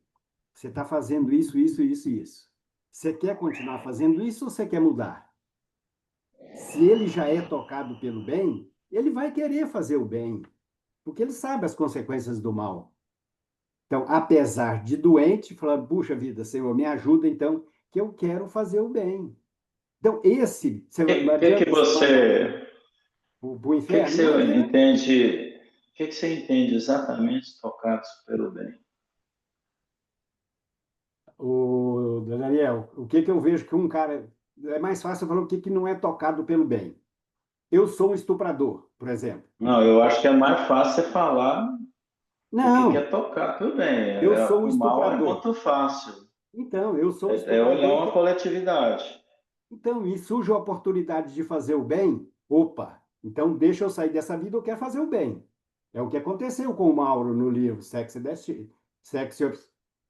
você está fazendo isso, isso, isso e isso. Você quer continuar fazendo isso ou você quer mudar? Se ele já é tocado pelo bem, ele vai querer fazer o bem, porque ele sabe as consequências do mal. Então, apesar de doente, falando, puxa vida, Senhor, me ajuda então, que eu quero fazer o bem. Então, você não Que adianta você mandar para você, o que inferno, não você adianta. entende, que você entende exatamente tocados pelo bem? O Daniel, o que que eu vejo que um cara. É mais fácil falar o que que não é tocado pelo bem. Eu sou um estuprador, por exemplo. Não, eu acho que é mais fácil você falar o que é Não, tocar, tudo bem. eu sou um O mal é estuprador. muito fácil. Então, eu sou um É olhar estuprador uma coletividade. Então, e surge a oportunidade de fazer o bem, opa, então deixa eu sair dessa vida, eu quero fazer o bem. É o que aconteceu com o Mauro no livro Sexo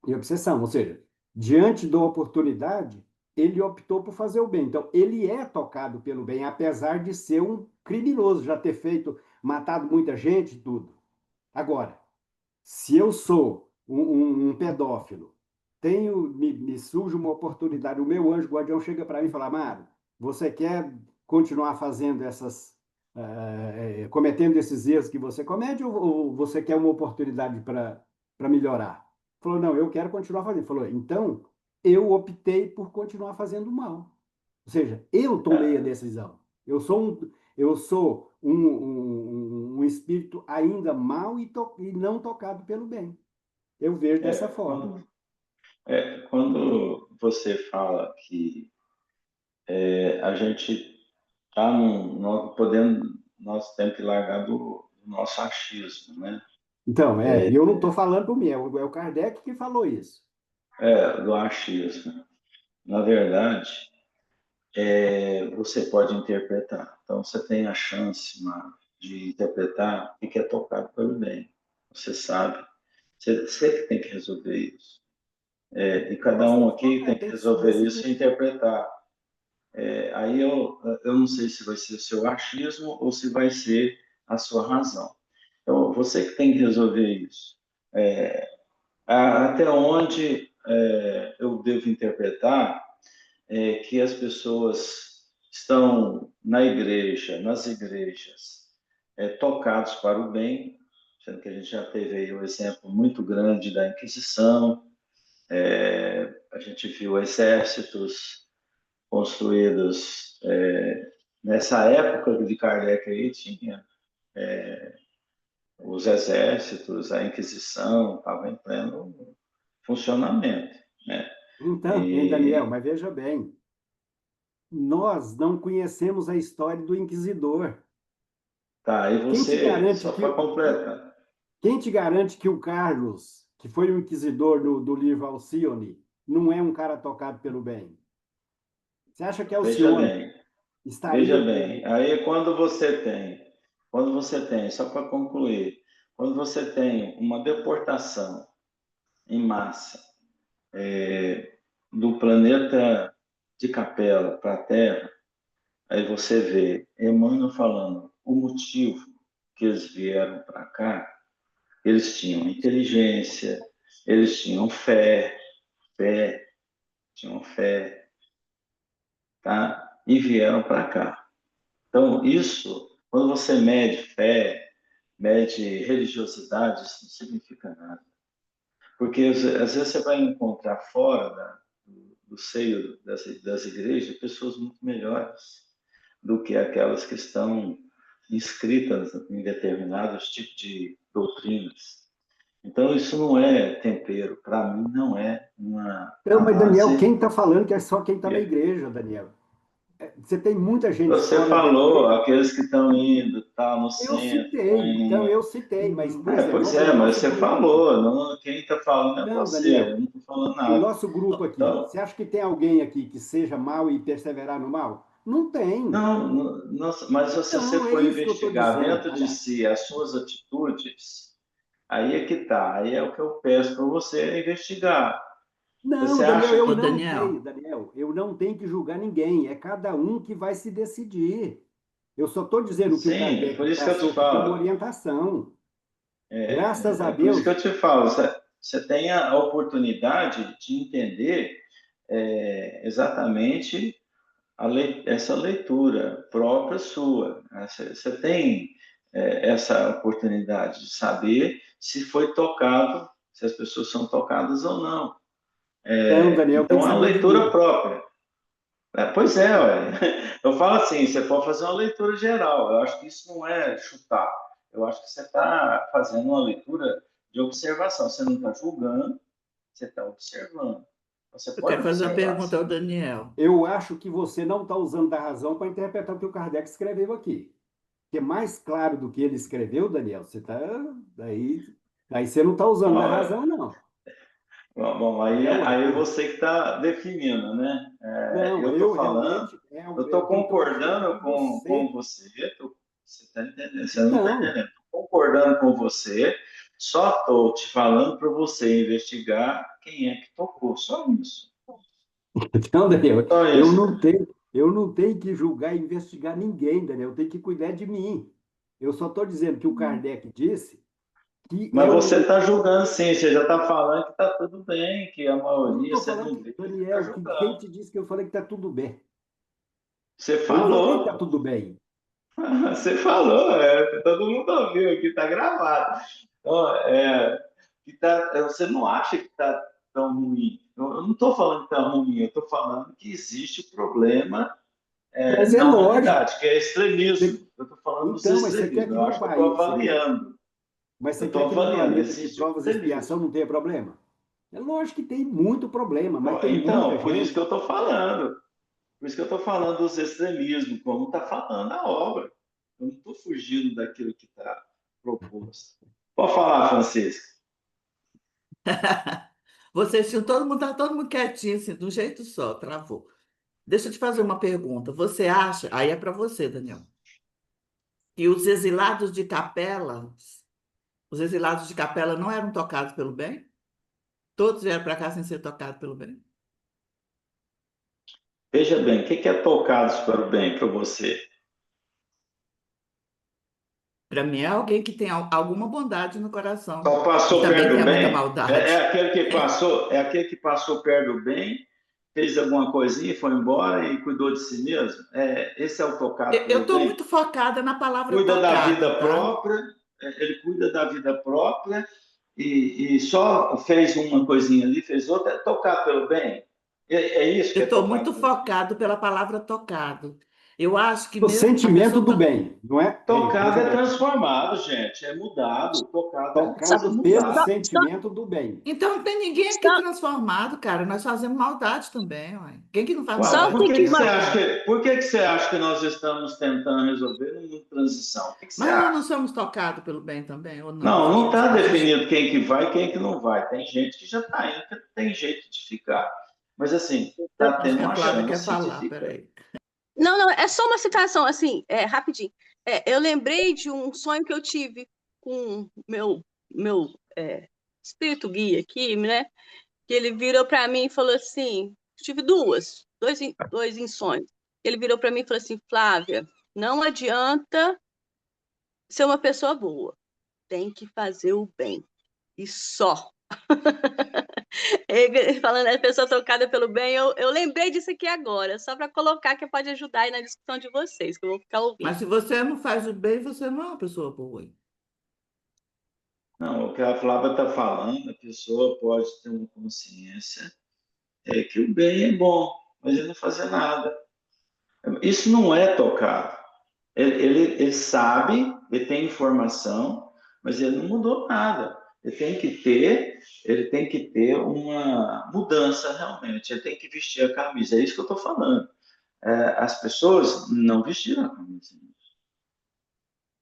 e Obsessão. Ou seja, diante da oportunidade, ele optou por fazer o bem. Então, ele é tocado pelo bem, apesar de ser um criminoso, já ter matado muita gente e tudo. Agora, se eu sou um pedófilo, me surge uma oportunidade, o meu anjo guardião chega para mim e fala, Amaro, você quer continuar fazendo cometendo esses erros que você comete ou você quer uma oportunidade para melhorar? Falou, não, eu quero continuar fazendo. Falou, então eu optei por continuar fazendo mal. Ou seja, eu tomei a É, decisão. Eu sou um espírito ainda mau e não tocado pelo bem. Eu vejo dessa forma. quando você fala que a gente está nós temos que largar do nosso achismo, né? Então, eu não estou falando por mim, é o Kardec que falou isso. Do achismo. Na verdade, você pode interpretar. Então, você tem a chance, Mara, de interpretar o que é tocado pelo bem. Você sabe. Você que tem que resolver isso. E cada um aqui tem que Tem que resolver isso e decidir. interpretar. Aí eu não sei se vai ser o seu achismo ou se vai ser a sua razão. Então, você que tem que resolver isso. É, Até onde eu devo interpretar que as pessoas estão na igreja, nas igrejas, tocados para o bem, sendo que a gente já teve aí um exemplo muito grande da Inquisição, a gente viu exércitos construídos nessa época de Kardec aí tinha os exércitos, a Inquisição estava em pleno funcionamento, né? Então, hein, Daniel, E mas veja bem, nós não conhecemos a história do Inquisidor. tá, aí Quem te você, garante só para completar, quem te garante que o Carlos, que foi o inquisidor do livro Alcione, não é um cara tocado pelo bem? Você acha que veja Alcione bem, estaria veja bem, aí quando você tem, só para concluir, quando você tem uma deportação em massa do planeta de Capela para a Terra, aí você vê Emmanuel falando o motivo que eles vieram para cá, eles tinham inteligência, eles tinham tinham fé, tá? E vieram para cá. Então, isso, quando você mede fé, mede religiosidade, isso não significa nada. Porque às vezes você vai encontrar fora do seio das igrejas pessoas muito melhores do que aquelas que estão inscritas em determinados tipos de doutrinas. Então, isso não é tempero, para mim não é uma Não, mas Daniel, quem base. está falando que é só quem está na igreja, Daniel. Você tem muita gente Você fora da falou, igreja. aqueles que estão indo, tá no Eu centro, citei, então eu citei, mas, por exemplo, pois vamos é, lá, o mas nosso você grupo aqui. falou, não, quem está falando é Não, você, eu Daniel, não estou falando o nada. nosso grupo aqui, Então, você acha que tem alguém aqui que seja mal e perseverar no mal? Não tem. não, mas se você Então, é for isso que eu estou investigar dizendo. dentro de Aliás, si as suas atitudes, aí é que tá, aí é o que eu peço para você investigar. não, Você Daniel, acha eu Ô, que não tenho, Daniel, Daniel, eu não tenho que julgar ninguém, é cada um que vai se decidir. Eu só estou dizendo que o sim, Kardec por isso que eu te passou aqui como falo. orientação. Graças a É por isso que eu Deus. te falo, você tem a oportunidade de entender exatamente essa leitura própria sua. Né? Você tem essa oportunidade de saber se foi tocado, se as pessoas são tocadas ou não. Então, Daniel, tem Então, que é a saber de leitura mim. própria. Pois é, ué. Eu falo assim, você pode fazer uma leitura geral. Eu acho que isso não é chutar. Eu acho que você está fazendo uma leitura de observação. Você não está julgando, você está observando. Você eu pode quero fazer uma observar. pergunta ao Daniel. Eu acho que você não está usando da razão para interpretar o que o Kardec escreveu aqui. Porque mais claro do que ele escreveu, Daniel, você está. Daí você não está usando da Bom, razão, não. bom, É, ué. aí você que está definindo, né? Não, Eu estou eu falando, realmente. eu É estou o que eu estou achando concordando que com você. você. Você está entendendo? Você não está Então, entendendo. Estou concordando com você, só estou te falando para você investigar quem é que tocou. Só isso. então, Daniel, Só isso. eu não tenho que julgar e investigar ninguém, Daniel. Eu tenho que cuidar de mim. Eu só estou dizendo que o Kardec disse que é Mas você o. está julgando sim, você já está falando que está tudo bem, que a Eu não maioria estou você falando não que, vê, você está Daniel, que quem julgando. te disse que eu falei que está tudo bem? Você Eu não falei que está falou. tudo bem. Você falou, todo mundo ouviu aqui, está gravado. Então, você não acha que está tão ruim? Eu não estou falando que está ruim, eu estou falando que existe problema Mas é na lógico. humanidade, que é extremismo. Eu estou falando dos Então, mas você quer extremismos, que eu num acho que eu estou país, avaliando. mas Eu você estou quer que num avaliando, planeta de existe provas e expiação extremismo. não tenha problema? É lógico que tem muito problema, mas tem muita Então, por isso que gente. eu estou falando. Por isso que eu estou falando dos extremismos, como está falando a obra. Eu não estou fugindo daquilo que está proposto. Pode falar, Francisco. Vocês tinham todo mundo, tá todo mundo quietinho, assim, de um jeito só, travou. Deixa eu te fazer uma pergunta. Você acha, aí é para você, Daniel, que os exilados de Capela não eram tocados pelo bem? Todos vieram para cá sem ser tocados pelo bem? Veja bem, o que é tocados para o bem para você? Para mim é alguém que tem alguma bondade no coração Só e passou também perto do tem muita bem? maldade. É aquele que passou perto do bem, fez alguma coisinha, foi embora e cuidou de si mesmo? Esse é o tocado Eu pelo estou bem? muito focada na palavra Cuida da tocado, vida tá? própria, ele cuida da vida própria e só fez uma coisinha ali, fez outra, é tocado pelo bem? É isso que Eu é estou tocado muito pelo bem? focado pela palavra tocado. Eu acho que O mesmo a sentimento pessoa do tá... bem, não é? Ei, Tocado veja é bem. transformado, gente, é mudado. Tocado Só, precisa Tocado pelo mudar. só, sentimento do bem. Então não tem ninguém aqui só, transformado, cara. Nós fazemos maldade também, ué. Quem que não faz só Uau, o maldade aqui? Eu e você. por que você acha que nós estamos tentando resolver uma transição? O que você Mas nós não acha? somos tocados pelo bem também, ou não? Não, Você não acha está que a gente... definido quem que vai e quem que não vai. Tem gente que já está indo, que tem jeito de ficar. Mas assim, está Acho tendo que a uma Flávia quer chance de falar, ficar. peraí. não, não, é só uma situação assim, rapidinho. Eu lembrei de um sonho que eu tive com o meu espírito guia aqui, né? Que ele virou para mim e falou assim, tive dois insônios. Ele virou para mim e falou assim, Flávia, não adianta ser uma pessoa boa, tem que fazer o bem, e só. Ele falando a pessoa tocada pelo bem, eu lembrei disso aqui agora, só para colocar que pode ajudar aí na discussão de vocês, que eu vou ficar ouvindo. Mas se você não faz o bem, você não é uma pessoa boa. Hein? Não, o que a Flávia está falando, a pessoa pode ter uma consciência que o bem é bom, mas ele não fazer nada. Isso não é tocado. Ele sabe, ele tem informação, mas ele não mudou nada. Ele tem que ter uma mudança realmente. Ele tem que vestir a camisa. É isso que eu estou falando. As pessoas não vestiram a camisa.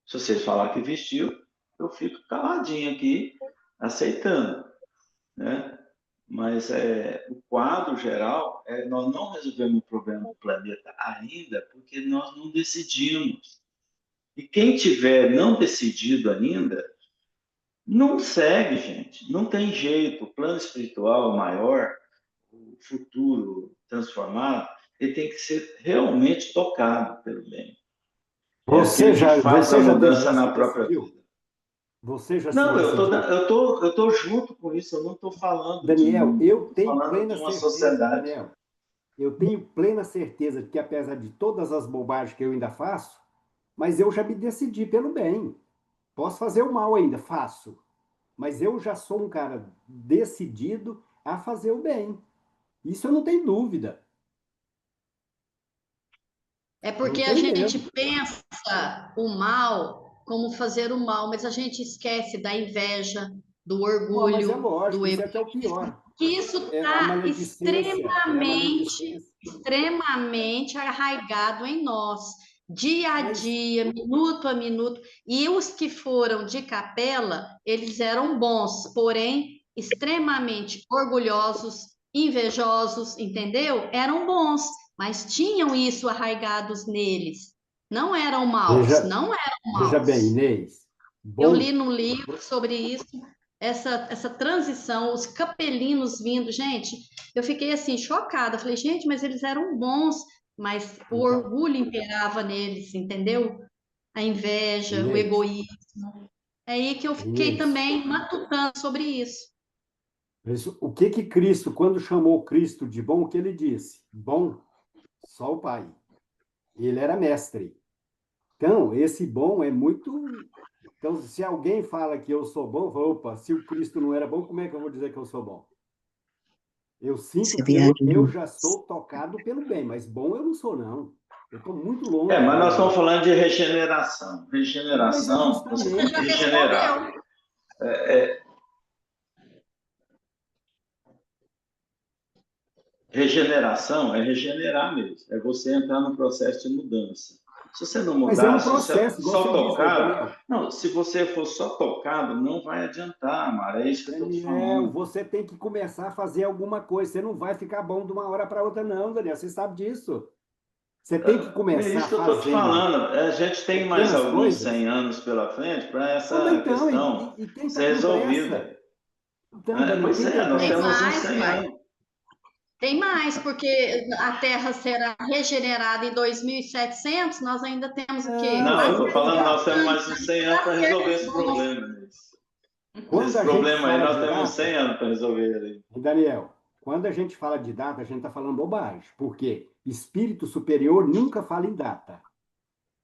Se vocês falar que vestiu, eu fico caladinho aqui, aceitando, né? Mas o quadro geral, nós não resolvemos o problema do planeta ainda, porque nós não decidimos. E quem tiver não decidido ainda, não segue, gente. Não tem jeito. O plano espiritual maior, o futuro transformado, ele tem que ser realmente tocado pelo bem. Você aquele já, que faz você a já mudança se na própria decidiu? vida. Você já se Não, decidiu? eu tô junto com isso. Eu não estou falando de Daniel, mim. Eu eu estou tenho falando de plena uma certeza, sociedade. Daniel, eu tenho plena certeza de que, apesar de todas as bobagens que eu ainda faço, mas eu já me decidi pelo bem. Posso fazer o mal ainda, faço. Mas eu já sou um cara decidido a fazer o bem. Isso eu não tenho dúvida. É porque Não a tem gente mesmo. pensa o mal como fazer o mal, mas a gente esquece da inveja, do Bom, mas é orgulho, lógico, do isso egoísmo. é que é o pior. Que isso É a está maledicência, é a extremamente, maledicência. extremamente arraigado em nós, dia a Mas, dia, minuto a minuto. E os que foram de capela, eles eram bons, porém extremamente orgulhosos, invejosos, entendeu? Eram bons, mas tinham isso arraigados neles. Não eram maus, veja, não eram veja bem, maus. Inês, Eu li bom, no livro sobre isso, essa transição, os capelinos vindo. Gente, eu fiquei assim, chocada. Falei, gente, mas eles eram bons, mas o então, orgulho imperava neles, entendeu? A inveja, o Inês, egoísmo. É aí que eu fiquei Inês, também matutando sobre isso. o que que Cristo, quando chamou Cristo de bom, o que ele disse? Bom, só o Pai. Ele era mestre. Então, esse bom é muito. Então, se alguém fala que eu sou bom, fala, opa, se o Cristo não era bom, como é que eu vou dizer que eu sou bom? Eu sinto Você que eu viaja. já sou tocado pelo bem, mas bom eu não sou, não. Eu estou muito longe Mas do nós estamos bem. falando de regeneração. Não, mas é Regeneração, você tem Você que já justamente. regenerar. respondeu. Regeneração é regenerar mesmo. É você entrar no processo de mudança. Se você não Mas é mudar, um se você processo, igual só você disse, né, tocado, Daniel? não, se você for só tocado, não vai adiantar, Mara. É isso que eu estou te Daniel, falando. você tem que começar a fazer alguma coisa. Você não vai ficar bom de uma hora para outra, não, Daniel. Você sabe disso. Você tem que É começar isso que eu estou te fazendo falando. A gente tem mais pequenas alguns coisas. 100 anos pela frente para Ah, mas essa então, questão e quem está ser com pressa? resolvida. Então, Daniel, Pois quem é, tem nós Tem temos pressa? uns mais, 100 uai. anos. Tem mais, porque a Terra será regenerada em 2700, nós ainda temos o quê? Não, Não, eu você Mais não estou 10 tem falando, nós temos data. mais uns 100 anos para para resolver sermos esse bons. problema. Quando Esse a gente problema aí fala nós de temos data, 100 anos para resolver ali. Daniel, quando a gente fala de data, a gente está falando bobagem, porque espírito superior nunca fala em data.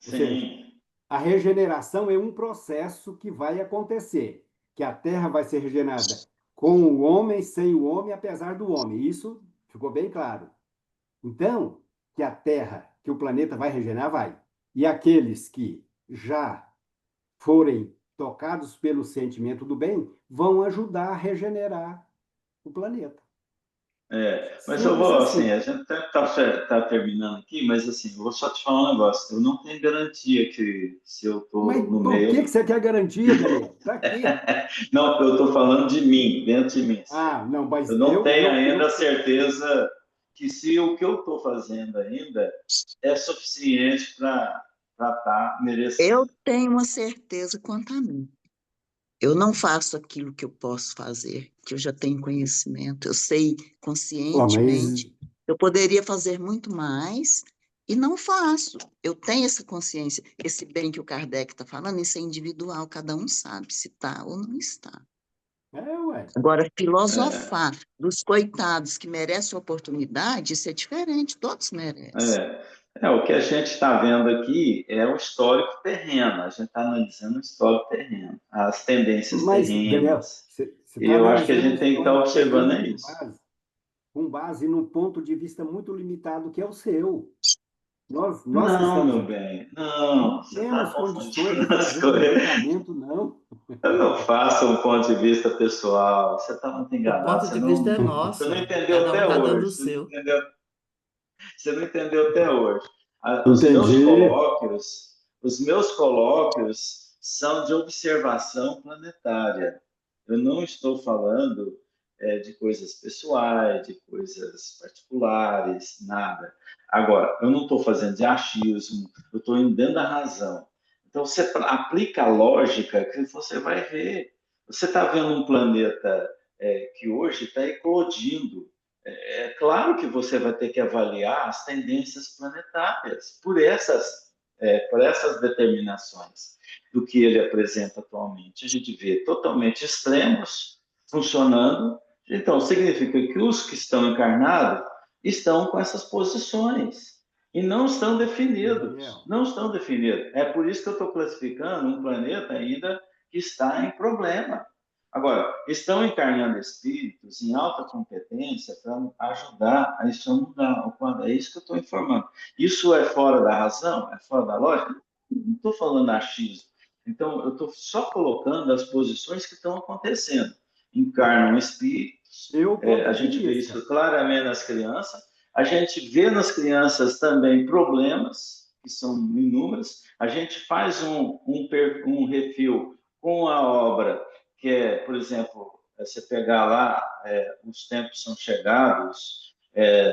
Ou seja, Sim. a regeneração é um processo que vai acontecer, que a Terra vai ser regenerada com o homem, sem o homem, apesar do homem. Isso ficou bem claro. Então, que a Terra, que o planeta vai regenerar, vai. E aqueles que já forem tocados pelo sentimento do bem, vão ajudar a regenerar o planeta. Mas eu Simples vou, assim. assim, a gente tá terminando aqui, mas assim, eu vou só te falar um negócio. Eu não tenho garantia que se eu Mas estou no por que meio. que você quer garantia, Daniel? Para quê? Não, eu estou falando de mim, dentro de mim. Assim. Ah, não, Eu mas não tenho ainda a certeza que se o que eu estou fazendo ainda é suficiente para estar merecendo. Eu tenho uma certeza quanto a mim. Eu não faço aquilo que eu posso fazer, que eu já tenho conhecimento, eu sei conscientemente, Mas, eu poderia fazer muito mais e não faço. Eu tenho essa consciência. Esse bem que o Kardec está falando, isso é individual, cada um sabe se está ou não está. ué. Agora, É, filosofar dos coitados que merecem oportunidade, isso é diferente, todos merecem. o que a gente está vendo aqui é o histórico terreno, a gente está analisando o histórico terreno, as tendências Mas, Daniel, terrenas. você E está eu acho que a analisando o gente tem que estar histórico observando terreno é isso. com base num ponto de vista muito limitado, que é o seu. Nós que Não, estamos meu aqui, bem, não, não você está temos condições de confundindo as fazer um coisas. julgamento, não. Eu não faço um ponto de vista pessoal, você está muito O enganado, ponto de vista é você não nosso, entendeu cada um até está dando hoje, o seu. você não entendeu até hoje. Entendi. Os meus colóquios são de observação planetária. Eu não estou falando de coisas pessoais, de coisas particulares, nada. Agora, eu não estou fazendo de achismo, eu estou indo dentro da razão. Então, você aplica a lógica que você vai ver. Você está vendo um planeta que hoje está eclodindo. É claro que você vai ter que avaliar as tendências planetárias por essas determinações do que ele apresenta atualmente. A gente vê totalmente extremos funcionando, então significa que os que estão encarnados estão com essas posições e não estão definidos, Daniel, não estão definidos. É por isso que eu estou classificando um planeta ainda que está em problema. Agora, estão encarnando espíritos em alta competência para ajudar a isso a mudar o quadro. É isso que eu estou informando. Isso é fora da razão? É fora da lógica? Não estou falando achismo. Então, eu estou só colocando as posições que estão acontecendo. Encarnam espíritos, seu ponto a de gente vê vista. isso claramente nas crianças, a gente vê nas crianças também problemas, que são inúmeros, a gente faz um refil com a obra que é, por exemplo, você pegar lá, os tempos são chegados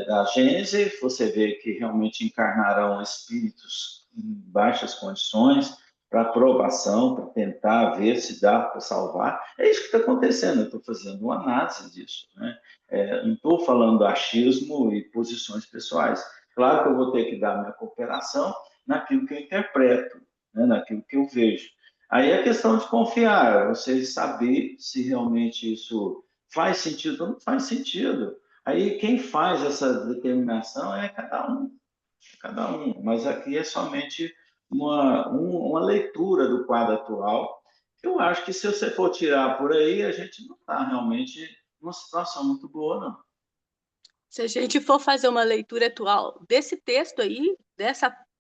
da Gênese, você vê que realmente encarnarão espíritos em baixas condições para aprovação, para tentar ver se dá para salvar. É isso que está acontecendo, eu estou fazendo uma análise disso. Né? Não estou falando achismo e posições pessoais. Claro que eu vou ter que dar minha cooperação naquilo que eu interpreto, né? Naquilo que eu vejo. Aí é questão de confiar, você saber se realmente isso faz sentido ou não faz sentido. Aí quem faz essa determinação é cada um, cada um. Mas aqui é somente uma leitura do quadro atual. Eu acho que se você for tirar por aí, a gente não está realmente numa situação muito boa, não. Se a gente for fazer uma leitura atual desse texto aí,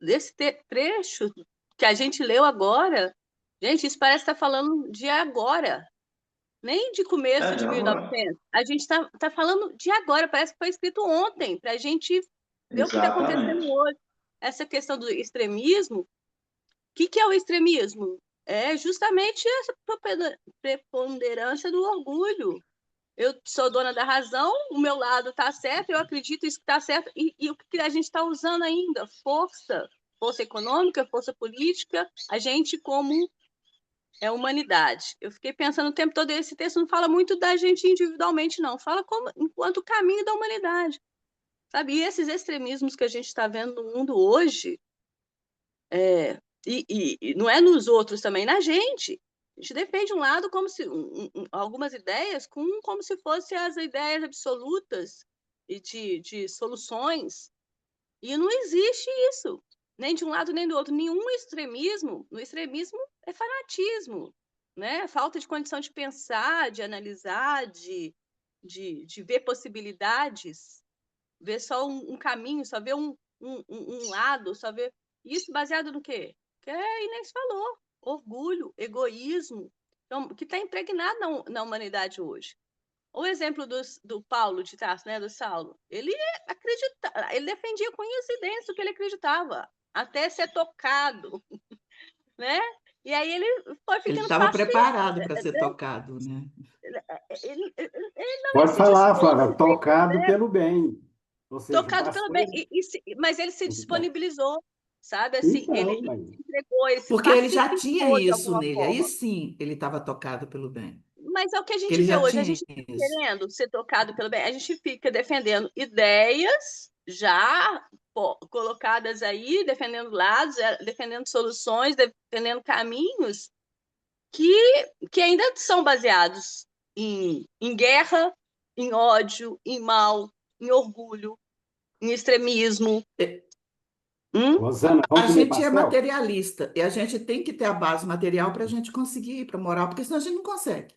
desse trecho que a gente leu agora, gente, isso parece estar falando de agora, nem de começo De de agora. 1900. A gente tá falando de agora, parece que foi escrito ontem, para a gente ver o que está acontecendo Exatamente. hoje. Essa questão do extremismo, o que é o extremismo? É justamente essa preponderância do orgulho. Eu sou dona da razão, o meu lado está certo, eu acredito isso que está certo, e o que a gente está usando ainda? Força econômica, força política, a gente como humanidade. Eu fiquei pensando o tempo todo, esse texto não fala muito da gente individualmente, não, fala como enquanto caminho da humanidade, sabe? E esses extremismos que a gente está vendo no mundo hoje, e não é nos outros também, na gente. A gente defende um lado como se algumas ideias como se fossem as ideias absolutas e de soluções. E não existe isso, nem de um lado nem do outro. Nenhum extremismo. No extremismo é fanatismo, né? Falta de condição de pensar, de analisar, de ver possibilidades, ver só um caminho, só ver um lado, só ver. Isso baseado no quê? Que a Inês falou, orgulho, egoísmo, então, que está impregnado na humanidade hoje. O exemplo do Paulo de Tarso, né, do Saulo, ele defendia com incidência o que ele acreditava, até ser tocado, né? E aí ele foi Ele ficando estava paciente. preparado para ser tocado, né? Ele não ia Pode se falar, dispor, Flávia, tocado pelo bem. Ou seja, tocado pelo bem, bastou ele. mas ele se disponibilizou. sabe? Assim, ele Então, mas entregou, ele se Porque ele já tinha sacrificou de isso alguma nele, aí forma. sim ele estava tocado pelo bem. Mas é o que a Porque gente ele vê já hoje, a tinha gente fica isso. querendo ser tocado pelo bem, a gente fica defendendo ideias já colocadas aí, defendendo lados, defendendo soluções, defendendo caminhos que ainda são baseados em guerra, em ódio, em mal, em orgulho, em extremismo. É, Rosana, A vamos comer gente é pastel? materialista e a gente tem que ter a base material para a gente conseguir ir para a moral, porque senão a gente não consegue.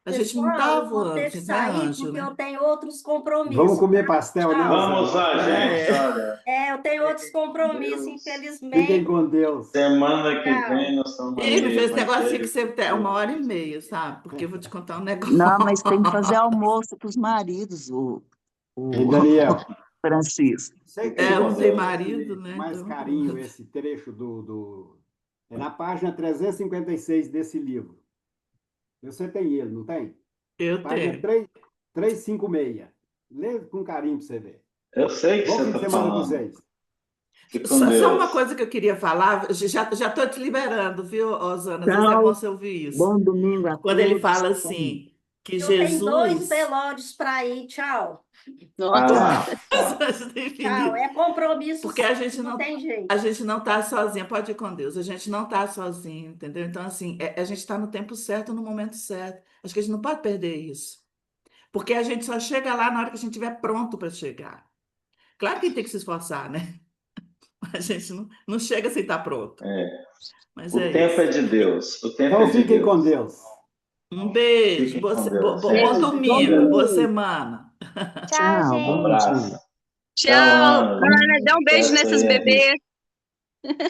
A gente não Pessoal, está eu vou voando, a ter que gente não é sair anjo, porque né? eu tenho outros Vamos compromissos, comer tá? pastel, né, Tchau. Rosana? Vamos lá, gente, É, olha. Eu tenho outros compromissos, Deus. Fiquem infelizmente. com Deus. Semana que Tchau. vem nós estamos e não ali, fez esse negocinho que Evangelho você por tem Deus. 1h30, sabe? Porque eu vou te contar um negócio. Não, mas tem que fazer almoço para os maridos, o E Daniel, Francisco. você que Fiquem É, eu com não tenho encontrou Deus. marido, esse, com né? mais Então, carinho esse trecho do... É na página 356 desse livro. Você tem ele, não tem? eu Página tenho. 356. Lê com carinho para você ver. Eu sei que Bom você fim de está semana para falando. vocês. Fique com Só uma Deus. coisa que eu queria falar, já estou te liberando, viu, Osana? Às vezes é bom Tchau, você ouvir isso. bom domingo a Quando ele todos. fala Tchau. assim, que Eu tenho 2 Jesus, velórios para ir. Tchau. Nossa, Ah, tá. Tchau. É compromisso porque sim, não tem a jeito. gente não está sozinha, pode ir com Deus, a gente não está sozinho, entendeu? Então, assim, a gente está no tempo certo, no momento certo. Acho que a gente não pode perder isso. Porque a gente só chega lá na hora que a gente estiver pronto para chegar. Claro que tem que se esforçar, né? A gente não chega sem estar pronto. É. Mas O é tempo é isso. de Deus. O tempo Então é de fiquem com Deus. Deus. Um beijo, Fiquem com Deus, bom gente. beijo. Fiquem com Bom domingo, boa Deus. domingo. semana. Tchau, Tchau, Um bom gente. abraço. dia. Tchau, Tchau, Ana. Ana, dá um beijo Sucesso aí, nesses Henrique. bebês.